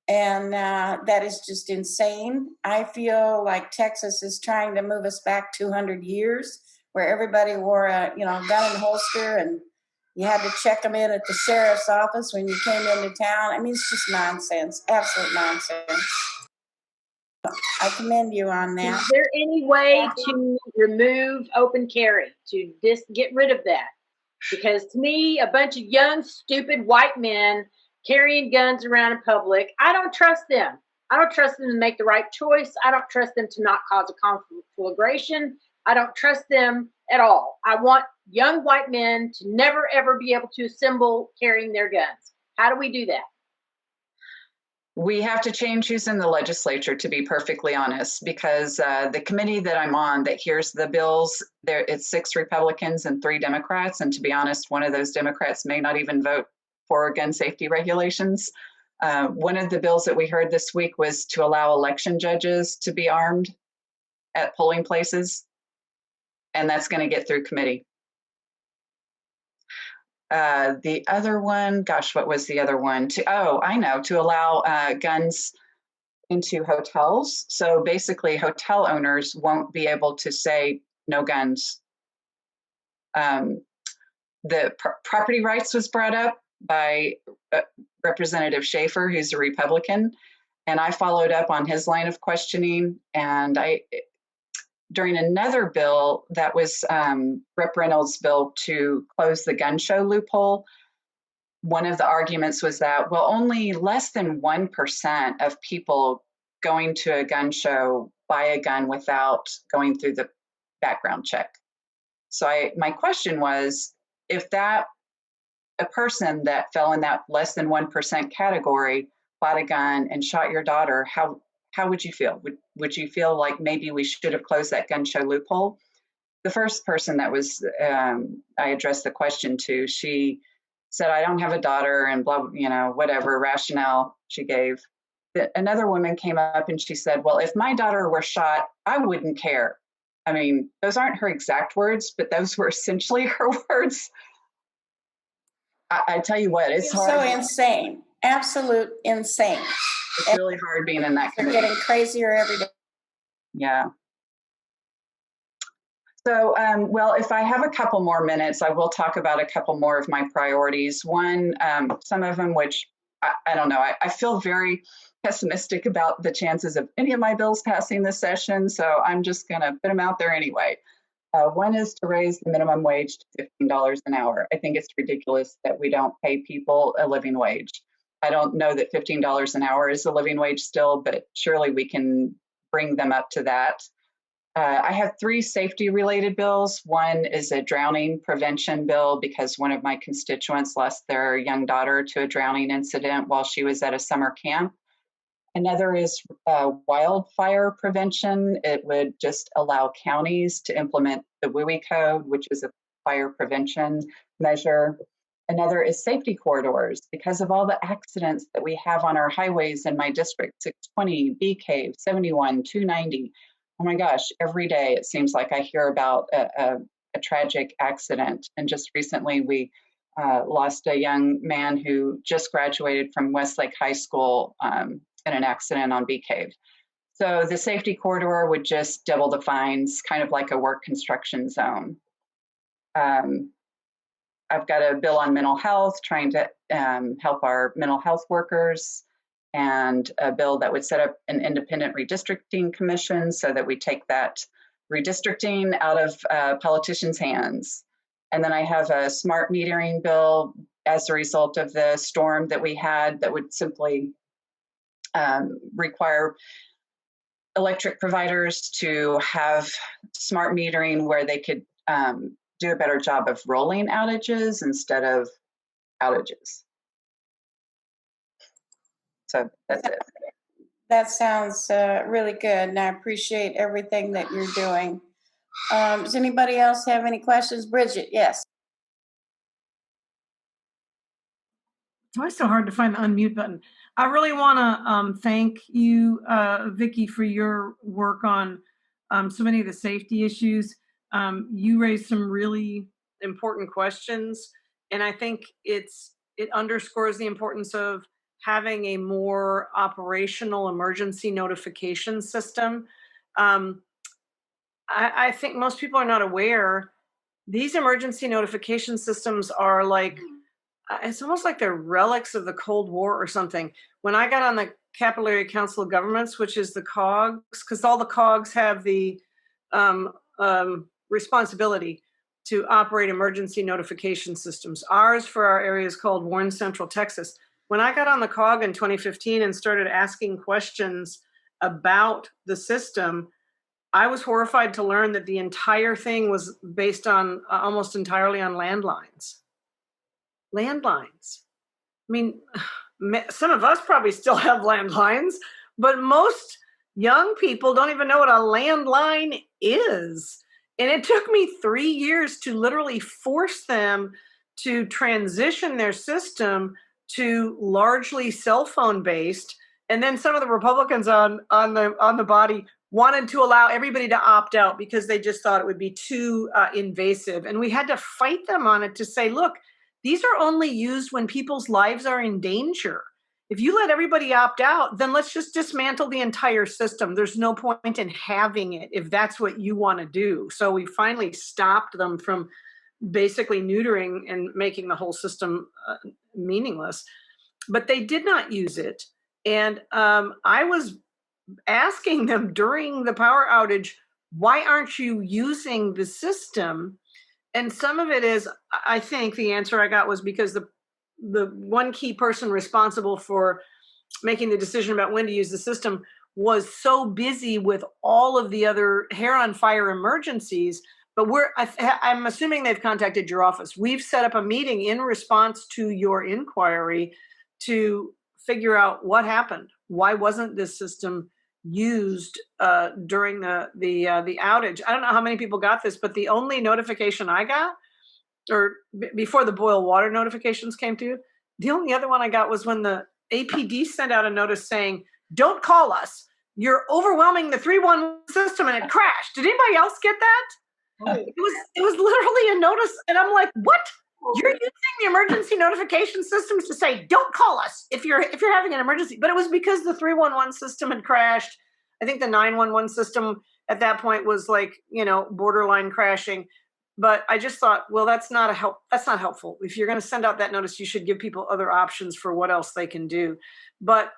and that is just insane. I feel like Texas is trying to move us back 200 years, where everybody wore a gun and holster, and you had to check them in at the sheriff's office when you came into town. I mean, it's just nonsense, absolute nonsense. I commend you on that. Is there any way to remove open carry, to just get rid of that? Because to me, a bunch of young, stupid white men carrying guns around in public, I don't trust them. I don't trust them to make the right choice. I don't trust them to not cause a conflagration. I don't trust them at all. I want young white men to never, ever be able to assemble carrying their guns. How do we do that? We have to change who's in the legislature, to be perfectly honest, because the committee that I'm on that hears the bills, it's 6 Republicans and 3 Democrats. And to be honest, one of those Democrats may not even vote for gun safety regulations. One of the bills that we heard this week was to allow election judges to be armed at polling places. And that's going to get through committee. The other one, gosh, what was the other one? To allow guns into hotels. So basically, hotel owners won't be able to say no guns. The property rights was brought up by Representative Schaefer, who's a Republican, and I followed up on his line of questioning. And during another bill that was Rep. Reynolds' bill to close the gun show loophole, one of the arguments was that, well, only less than 1% of people going to a gun show buy a gun without going through the background check. So my question was, if a person that fell in that less than 1% category bought a gun and shot your daughter, how how would you feel? Would you feel like maybe we should have closed that gun show loophole? The first person that was I addressed the question to, she said, I don't have a daughter, and blah, whatever rationale she gave. Another woman came up and she said, well, if my daughter were shot, I wouldn't care. I mean, those aren't her exact words, but those were essentially her words. I tell you what, it's It's hard. so insane, absolute insane. It's really hard being in that They're committee. getting crazier every day. Yeah. So, well, if I have a couple more minutes, I will talk about a couple more of my priorities. One, some of them, which I don't know, I feel very pessimistic about the chances of any of my bills passing this session, so I'm just going to put them out there anyway. One is to raise the minimum wage to $15 an hour. I think it's ridiculous that we don't pay people a living wage. I don't know that $15 an hour is a living wage still, but surely we can bring them up to that. I have 3 safety-related bills. One is a drowning prevention bill because one of my constituents lost their young daughter to a drowning incident while she was at a summer camp. Another is wildfire prevention. It would just allow counties to implement the WUI code, which is a fire prevention measure. Another is safety corridors. Because of all the accidents that we have on our highways in my district, 620, B Cave, 71, 290. Oh my gosh, every day it seems like I hear about a tragic accident. And just recently we lost a young man who just graduated from Westlake High School in an accident on B Cave. So the safety corridor would just double the fines, kind of like a work construction zone. I've got a bill on mental health, trying to help our mental health workers, and a bill that would set up an independent redistricting commission so that we take that redistricting out of politicians' hands. And then I have a smart metering bill as a result of the storm that we had that would simply require electric providers to have smart metering where they could do a better job of rolling outages instead of outages. So that's it. That sounds really good, and I appreciate everything that you're doing. Does anybody else have any questions? Bridget, yes. It's always so hard to find the unmute button. I really want to thank you, Vikki, for your work on so many of the safety issues. You raised some really important questions, and I think it underscores the importance of having a more operational emergency notification system. I think most people are not aware these emergency notification systems are like, it's almost like they're relics of the Cold War or something. When I got on the Capillary Council of Governments, which is the COGS, because all the COGS have the responsibility to operate emergency notification systems. Ours for our area is called Warren Central Texas. When I got on the COG in 2015 and started asking questions about the system, I was horrified to learn that the entire thing was based on almost entirely on landlines. Landlines. I mean, some of us probably still have landlines, but most young people don't even know what a landline is. And it took me 3 years to literally force them to transition their system to largely cell phone based. And then some of the Republicans on the body wanted to allow everybody to opt out because they just thought it would be too invasive. And we had to fight them on it to say, look, these are only used when people's lives are in danger. If you let everybody opt out, then let's just dismantle the entire system. There's no point in having it if that's what you want to do. So we finally stopped them from basically neutering and making the whole system meaningless. But they did not use it. And I was asking them during the power outage, why aren't you using the system? And some of it is, I think the answer I got was because the one key person responsible for making the decision about when to use the system was so busy with all of the other hair on fire emergencies. But I'm assuming they've contacted your office. We've set up a meeting in response to your inquiry to figure out what happened. Why wasn't this system used during the outage. I don't know how many people got this, but the only notification I got, or before the boil water notifications came through, the only other one I got was when the APD sent out a notice saying, "Don't call us. You're overwhelming the 311 system and it crashed." Did anybody else get that? It was literally a notice, and I'm like, what? You're using the emergency notification systems to say, "Don't call us if you're having an emergency." But it was because the 311 system had crashed. I think the 911 system at that point was like, borderline crashing. But I just thought, well, that's not helpful. If you're going to send out that notice, you should give people other options for what else they can do. But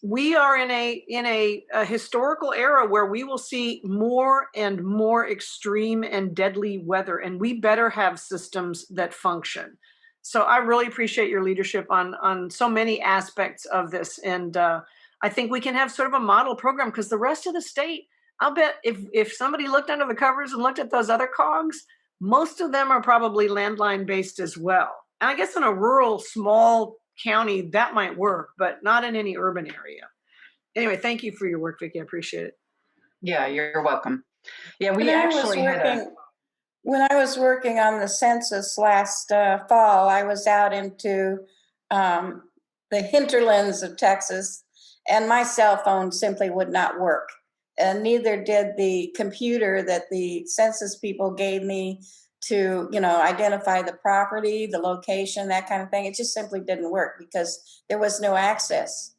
we are in a historical era where we will see more and more extreme and deadly weather, and we better have systems that function. So I really appreciate your leadership on so many aspects of this, and I think we can have sort of a model program, because the rest of the state, I'll bet if somebody looked under the covers and looked at those other cogs, most of them are probably landline based as well. And I guess in a rural, small county, that might work, but not in any urban area. Anyway, thank you for your work, Vikki. I appreciate it. Yeah, you're welcome. Yeah, we When I was working on the census last fall, I was out into the hinterlands of Texas, and my cell phone simply would not work. And neither did the computer that the census people gave me to, identify the property, the location, that kind of thing. It just simply didn't work because there was no access.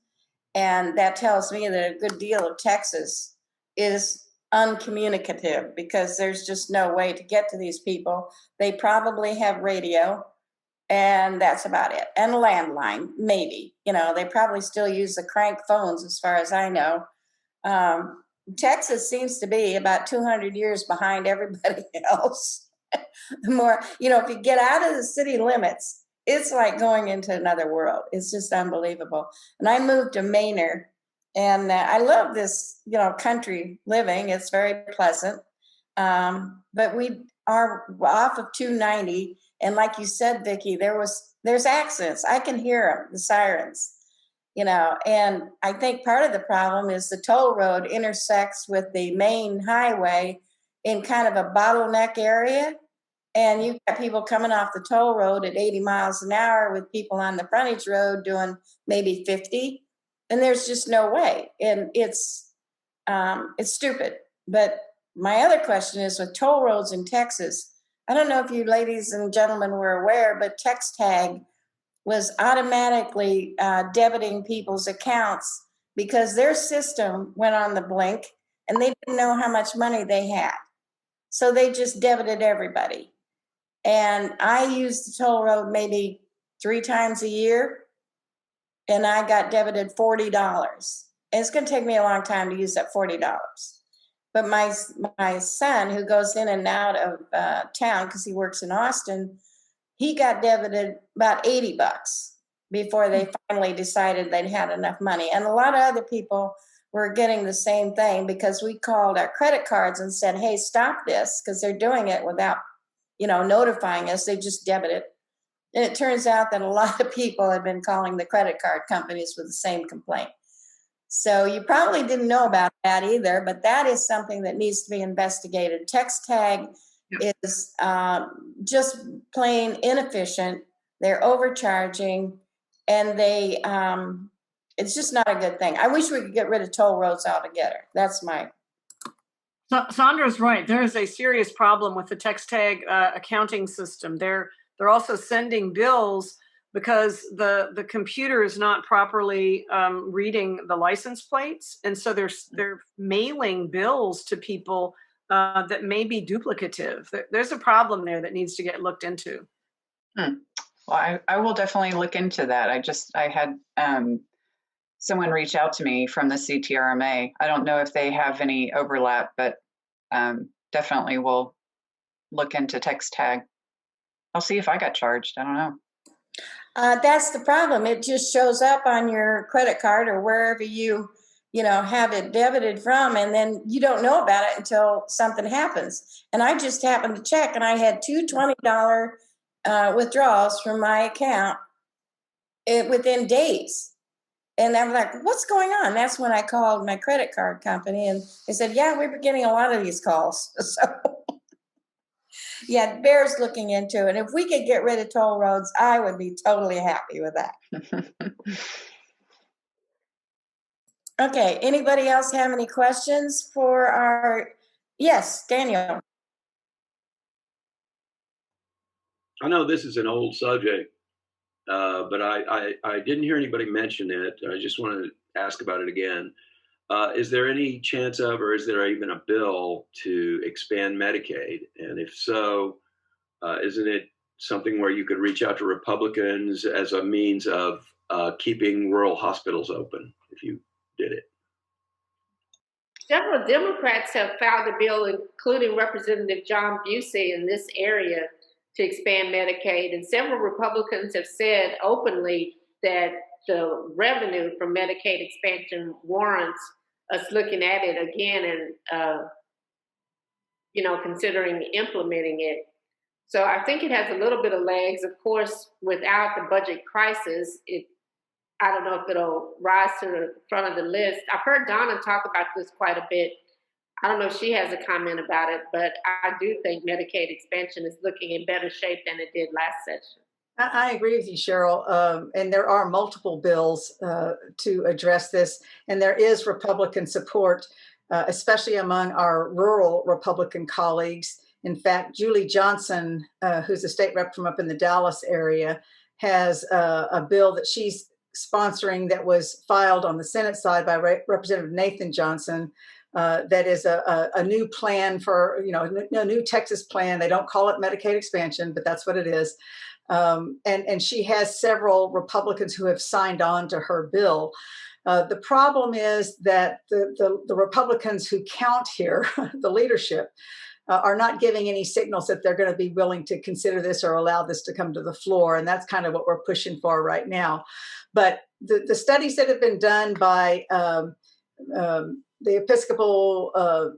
And that tells me that a good deal of Texas is uncommunicative because there's just no way to get to these people. They probably have radio, and that's about it. And a landline, maybe. They probably still use the crank phones as far as I know. Texas seems to be about 200 years behind everybody else. The more, if you get out of the city limits, it's like going into another world. It's just unbelievable. And I moved to Manor, and I love this, country living. It's very pleasant. But we are off of 290. And like you said, Vikki, there's accidents. I can hear them, the sirens. And I think part of the problem is the toll road intersects with the main highway in kind of a bottleneck area. And you've got people coming off the toll road at 80 miles an hour with people on the frontage road doing maybe 50. And there's just no way. And it's stupid. But my other question is, with toll roads in Texas, I don't know if you ladies and gentlemen were aware, but text tag was automatically debiting people's accounts because their system went on the blink and they didn't know how much money they had. So they just debited everybody. And I use the toll road maybe 3 times a year, and I got debited $40. And it's going to take me a long time to use that $40. But my son, who goes in and out of town because he works in Austin, he got debited about $80 before they finally decided they'd had enough money. And a lot of other people were getting the same thing because we called our credit cards and said, "Hey, stop this," because they're doing it without, notifying us. They just debit it. And it turns out that a lot of people have been calling the credit card companies with the same complaint. So you probably didn't know about that either, but that is something that needs to be investigated. Text tag is just plain inefficient. They're overcharging, and it's just not a good thing. I wish we could get rid of toll roads altogether. That's my. Sandra's right. There is a serious problem with the text tag accounting system. They're also sending bills because the computer is not properly reading the license plates, and so they're mailing bills to people that may be duplicative. There's a problem there that needs to get looked into. Well, I will definitely look into that. I had someone reach out to me from the CTRMA. I don't know if they have any overlap, but definitely will look into text tag. I'll see if I got charged. I don't know. That's the problem. It just shows up on your credit card or wherever you have it debited from, and then you don't know about it until something happens. And I just happened to check, and I had 2 $20 withdrawals from my account within days. And I'm like, what's going on? That's when I called my credit card company, and they said, yeah, we were getting a lot of these calls. So yeah, bears looking into it. If we could get rid of toll roads, I would be totally happy with that. Okay, anybody else have any questions for our, yes, Daniel. I know this is an old subject, but I didn't hear anybody mention it. I just wanted to ask about it again. Is there any chance of, or is there even a bill to expand Medicaid? And if so, isn't it something where you could reach out to Republicans as a means of keeping rural hospitals open if you did it? Several Democrats have filed a bill, including Representative John Busey in this area, to expand Medicaid. And several Republicans have said openly that the revenue from Medicaid expansion warrants us looking at it again and, considering implementing it. So I think it has a little bit of legs. Of course, without the budget crisis, I don't know if it'll rise to the front of the list. I've heard Donna talk about this quite a bit. I don't know if she has a comment about it, but I do think Medicaid expansion is looking in better shape than it did last session. I agree with you, Sheryl. And there are multiple bills to address this. And there is Republican support, especially among our rural Republican colleagues. In fact, Julie Johnson, who's a state rep from up in the Dallas area, has a bill that she's sponsoring that was filed on the Senate side by Representative Nathan Johnson. That is a new plan for, a new Texas plan. They don't call it Medicaid expansion, but that's what it is. And she has several Republicans who have signed on to her bill. The problem is that the Republicans who count here, the leadership, are not giving any signals that they're going to be willing to consider this or allow this to come to the floor. And that's kind of what we're pushing for right now. But the studies that have been done by the Episcopal, I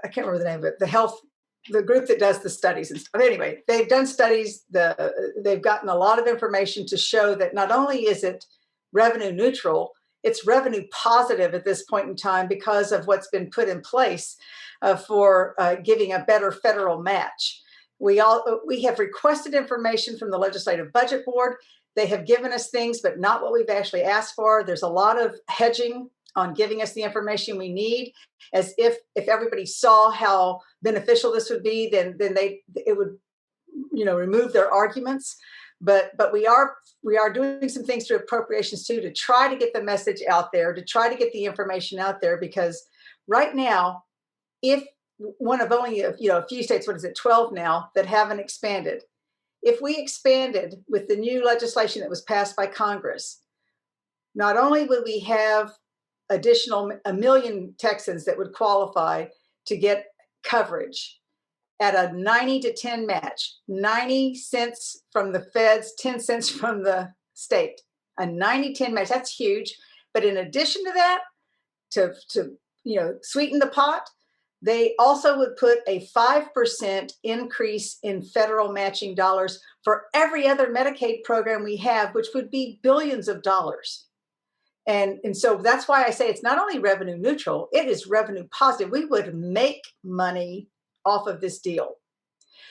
can't remember the name of it, the group that does the studies and stuff. Anyway, they've done studies. They've gotten a lot of information to show that not only is it revenue neutral, it's revenue positive at this point in time because of what's been put in place for giving a better federal match. We have requested information from the Legislative Budget Board. They have given us things, but not what we've actually asked for. There's a lot of hedging on giving us the information we need, as if everybody saw how beneficial this would be, then it would, remove their arguments. But we are doing some things through appropriations too to try to get the message out there, to try to get the information out there, because right now, if one of only a few states, 12 now, that haven't expanded, if we expanded with the new legislation that was passed by Congress, not only would we have additional 1 million Texans that would qualify to get coverage at a 90-10 match, 90 cents from the feds, 10 cents from the state, a 90-10 match. That's huge. But in addition to that, to sweeten the pot, they also would put a 5% increase in federal matching dollars for every other Medicaid program we have, which would be billions of dollars. And so that's why I say it's not only revenue neutral, it is revenue positive. We would make money off of this deal.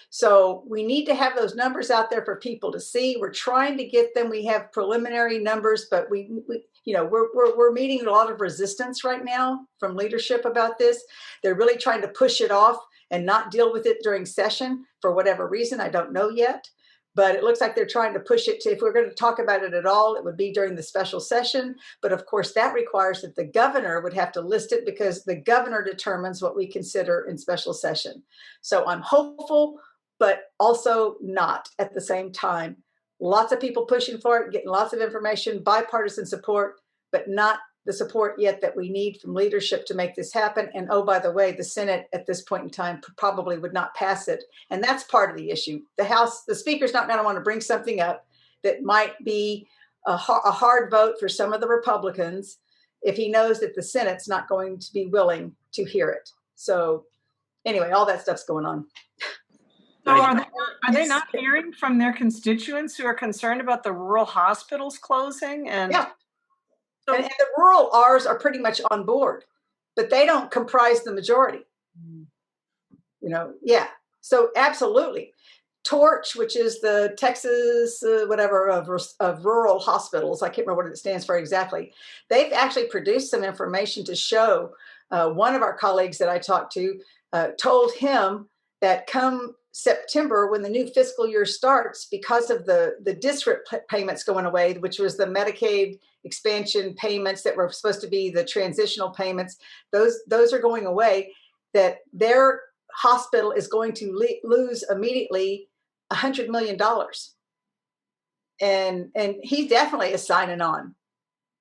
So we need to have those numbers out there for people to see. We're trying to get them. We have preliminary numbers, but we're meeting a lot of resistance right now from leadership about this. They're really trying to push it off and not deal with it during session for whatever reason. I don't know yet. But it looks like they're trying to push it to, if we're going to talk about it at all, it would be during the special session. But of course, that requires that the governor would have to list it, because the governor determines what we consider in special session. So I'm hopeful, but also not at the same time. Lots of people pushing for it, getting lots of information, bipartisan support, but not the support yet that we need from leadership to make this happen. And oh, by the way, the Senate at this point in time probably would not pass it. And that's part of the issue. The Speaker's not going to want to bring something up that might be a hard vote for some of the Republicans if he knows that the Senate's not going to be willing to hear it. So anyway, all that stuff's going on. So are they not hearing from their constituents who are concerned about the rural hospitals closing? And yeah. And the rural R's are pretty much on board, but they don't comprise the majority. You know, yeah. So absolutely. Torch, which is the Texas, whatever, of rural hospitals. I can't remember what it stands for exactly. They've actually produced some information to show. One of our colleagues that I talked to told him that come September, when the new fiscal year starts, because of the DSRIP payments going away, which was the Medicaid expansion payments that were supposed to be the transitional payments, those are going away, that their hospital is going to lose immediately $100 million. And he definitely is signing on,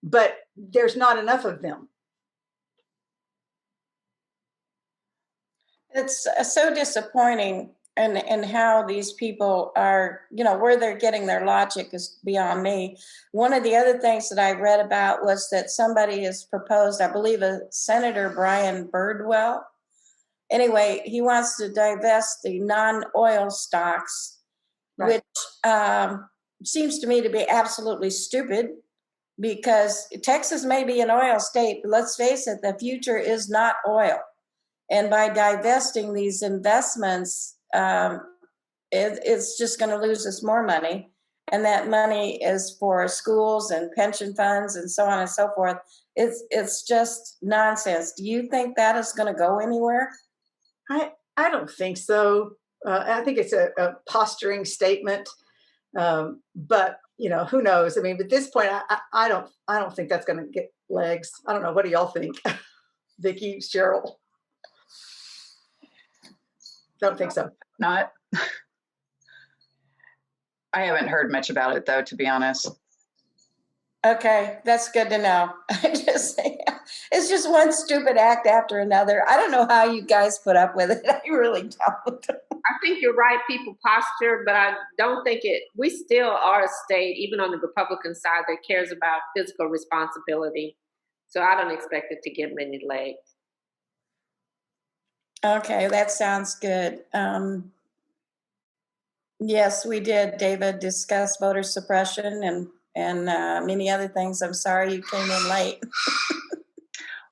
but there's not enough of them. It's so disappointing, and how these people are, you know, where they're getting their logic is beyond me. One of the other things that I read about was that somebody has proposed, I believe Senator Brian Birdwell. Anyway, he wants to divest the non-oil stocks, right, which seems to me to be absolutely stupid, because Texas may be an oil state, but let's face it, the future is not oil. And by divesting these investments, it's just going to lose us more money. And that money is for schools and pension funds and so on and so forth. It's just nonsense. Do you think that is going to go anywhere? I don't think so. I think it's a posturing statement. But you know, who knows? I mean, at this point, I don't think that's going to get legs. I don't know. What do y'all think? Vikki, Sheryl? Don't think so. Not. I haven't heard much about it, though, to be honest. Okay, that's good to know. It's just one stupid act after another. I don't know how you guys put up with it. I really don't. I think you're right. People posture, but I don't think we still are a state, even on the Republican side, that cares about fiscal responsibility. So I don't expect it to get many legs. Okay, that sounds good. Yes, we did, David, discuss voter suppression and many other things. I'm sorry you came in late.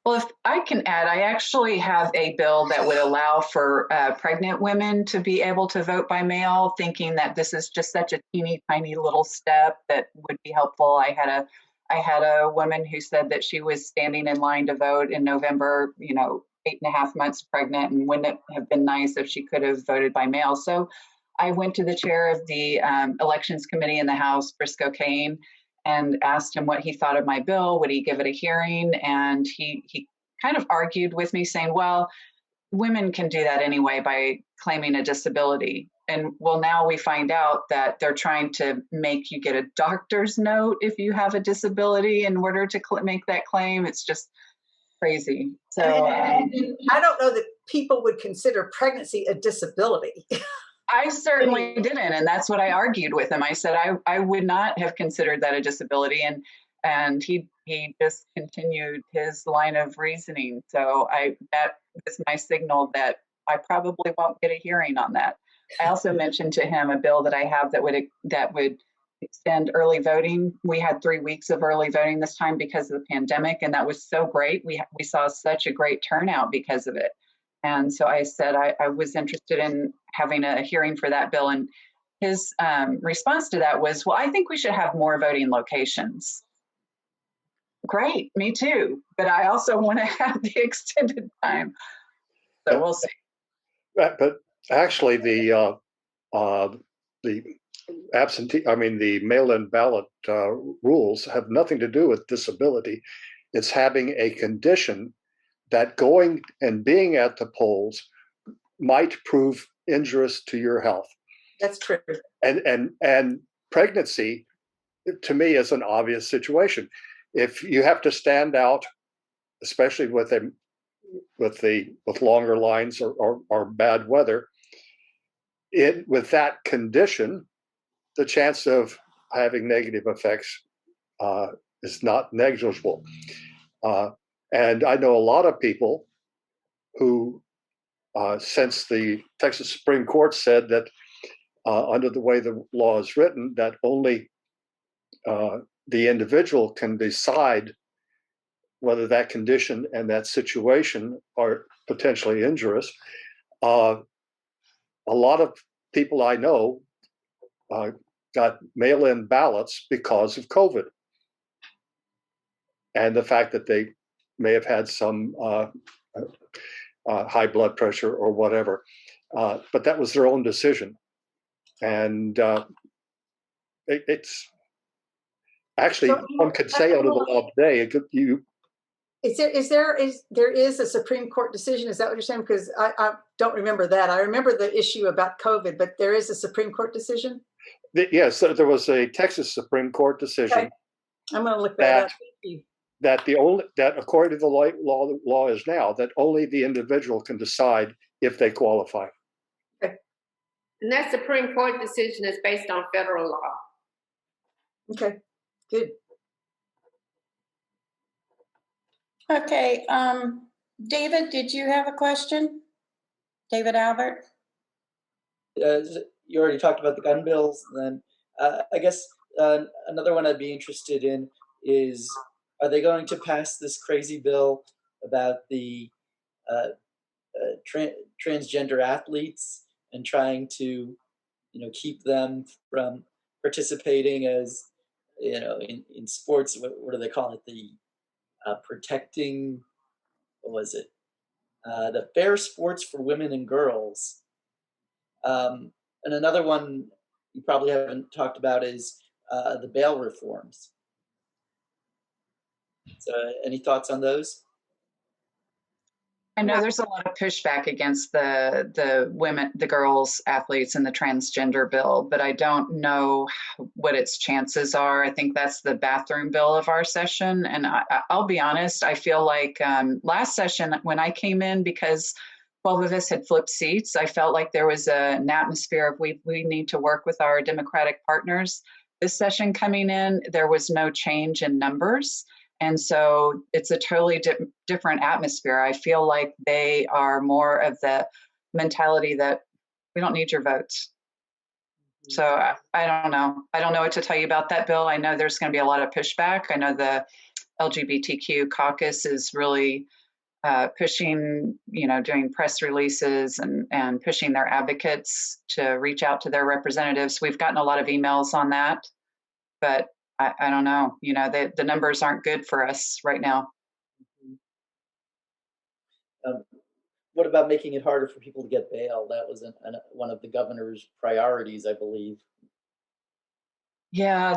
Well, if I can add, I actually have a bill that would allow for pregnant women to be able to vote by mail, thinking that this is just such a teeny tiny little step that would be helpful. I had a woman who said that she was standing in line to vote in November, 8.5 months pregnant, and wouldn't it have been nice if she could have voted by mail? So I went to the chair of the elections committee in the House, Briscoe Kane, and asked him what he thought of my bill. Would he give it a hearing? And he kind of argued with me, saying, well, women can do that anyway by claiming a disability. And well, now we find out that they're trying to make you get a doctor's note if you have a disability in order to make that claim. It's just crazy. So I don't know that people would consider pregnancy a disability. I certainly didn't. And that's what I argued with him. I said, I would not have considered that a disability. And he just continued his line of reasoning. So that was my signal that I probably won't get a hearing on that. I also mentioned to him a bill that I have that would extend early voting. We had 3 weeks of early voting this time because of the pandemic, and that was so great. We saw such a great turnout because of it. And so I said I was interested in having a hearing for that bill. And his response to that was, well, I think we should have more voting locations. Great, me too. But I also want to have the extended time. So we'll see. But actually, the mail-in ballot rules have nothing to do with disability. It's having a condition that going and being at the polls might prove injurious to your health. That's true. And pregnancy, to me, is an obvious situation. If you have to stand out, especially with longer lines or bad weather, with that condition, the chance of having negative effects is not negligible. And I know a lot of people who, since the Texas Supreme Court said that under the way the law is written, that only the individual can decide whether that condition and that situation are potentially injurious. A lot of people I know got mail-in ballots because of COVID, and the fact that they may have had some high blood pressure or whatever, but that was their own decision. And it's actually, So, one could say under the law today, there is a Supreme Court decision? Is that what you're saying? Because I don't remember that. I remember the issue about COVID, but there is a Supreme Court decision? yes, there was a Texas Supreme Court decision. Okay. I'm going to look that up. Thank you. That according to the law is now, that only the individual can decide if they qualify. And that Supreme Court decision is based on federal law. Okay, good. Okay, David, did you have a question? David Albert? You already talked about the gun bills. Then I guess another one I'd be interested in is, are they going to pass this crazy bill about the transgender athletes and trying to, keep them from participating as, in sports? What do they call it? The protecting, what was it? The fair sports for women and girls. And another one you probably haven't talked about is the bail reforms. So any thoughts on those? I know there's a lot of pushback against the women, the girls athletes in the transgender bill, but I don't know what its chances are. I think that's the bathroom bill of our session. And I'll be honest, I feel like last session when I came in, because 12 of us had flipped seats, I felt like there was an atmosphere of we need to work with our Democratic partners. This session coming in, there was no change in numbers. And so it's a totally different atmosphere. I feel like they are more of the mentality that we don't need your votes. So I don't know. I don't know what to tell you about that bill. I know there's going to be a lot of pushback. I know the LGBTQ caucus is really pushing, doing press releases and pushing their advocates to reach out to their representatives. We've gotten a lot of emails on that, but I don't know. The numbers aren't good for us right now. What about making it harder for people to get bail? That was one of the governor's priorities, I believe. Yeah,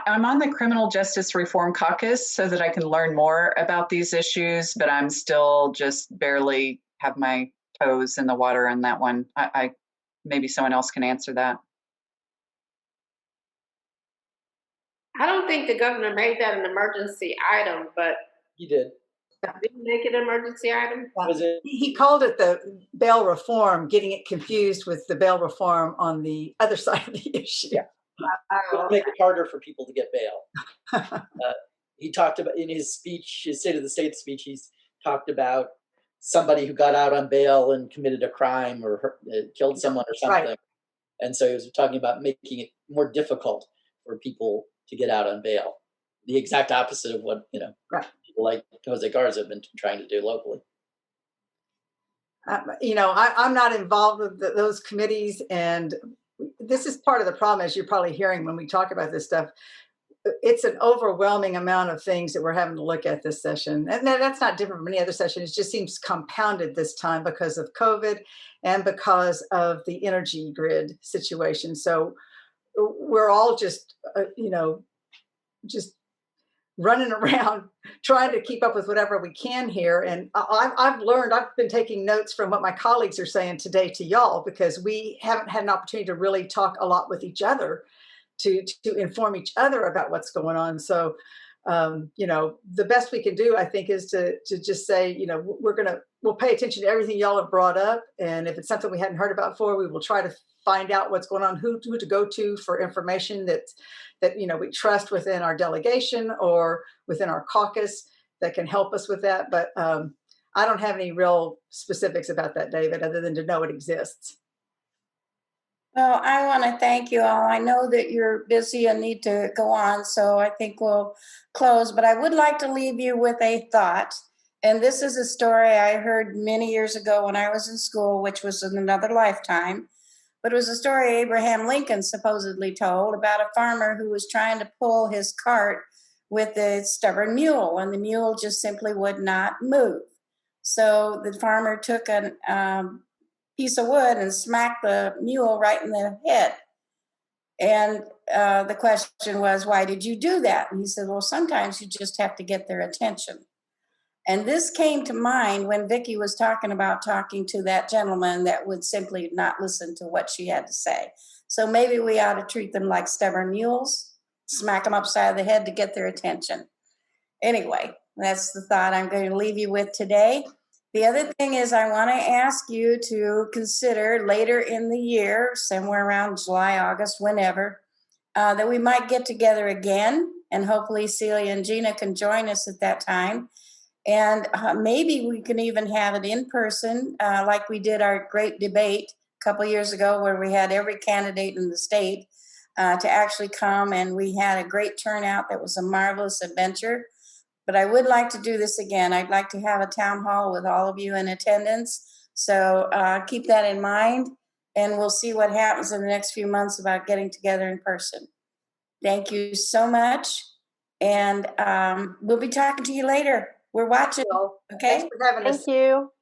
I'm on the Criminal Justice Reform Caucus so that I can learn more about these issues, but I'm still just barely have my toes in the water on that one. I maybe someone else can answer that. I don't think the governor made that an emergency item, but He did. didn't make it an emergency item. Was it? He called it the bail reform, getting it confused with the bail reform on the other side of the issue. Yeah. It'll make it harder for people to get bail. He talked about in his speech, his State of the State speech, he's talked about somebody who got out on bail and committed a crime or killed someone or something. Right. And so he was talking about making it more difficult for people to get out on bail. The exact opposite of what, right, people like Jose Garza have been trying to do locally. I'm not involved with those committees, and this is part of the problem, as you're probably hearing when we talk about this stuff. It's an overwhelming amount of things that we're having to look at this session. And that's not different from any other session. It just seems compounded this time because of COVID and because of the energy grid situation. So we're all just, just running around trying to keep up with whatever we can here. And I've been taking notes from what my colleagues are saying today to y'all, because we haven't had an opportunity to really talk a lot with each other to inform each other about what's going on. So, the best we can do, I think, is to just say, we'll pay attention to everything y'all have brought up. And if it's something we hadn't heard about before, we will try to find out what's going on, who to go to for information that we trust within our delegation or within our caucus that can help us with that. But I don't have any real specifics about that, David, other than to know it exists. Well, I want to thank you all. I know that you're busy and need to go on, so I think we'll close. But I would like to leave you with a thought. And this is a story I heard many years ago when I was in school, which was in another lifetime. But it was a story Abraham Lincoln supposedly told about a farmer who was trying to pull his cart with a stubborn mule, and the mule just simply would not move. So the farmer took a piece of wood and smacked the mule right in the head. And the question was, why did you do that? And he said, well, sometimes you just have to get their attention. And this came to mind when Vikki was talking about talking to that gentleman that would simply not listen to what she had to say. So maybe we ought to treat them like stubborn mules, smack them upside the head to get their attention. Anyway, that's the thought I'm going to leave you with today. The other thing is I want to ask you to consider later in the year, somewhere around July, August, whenever, that we might get together again, and hopefully Celia and Gina can join us at that time. And maybe we can even have it in person, like we did our great debate a couple years ago, where we had every candidate in the state to actually come, and we had a great turnout. That was a marvelous adventure. But I would like to do this again. I'd like to have a town hall with all of you in attendance. So keep that in mind, and we'll see what happens in the next few months about getting together in person. Thank you so much. And we'll be talking to you later. We're watching. Okay. Thanks for having us. Thank you.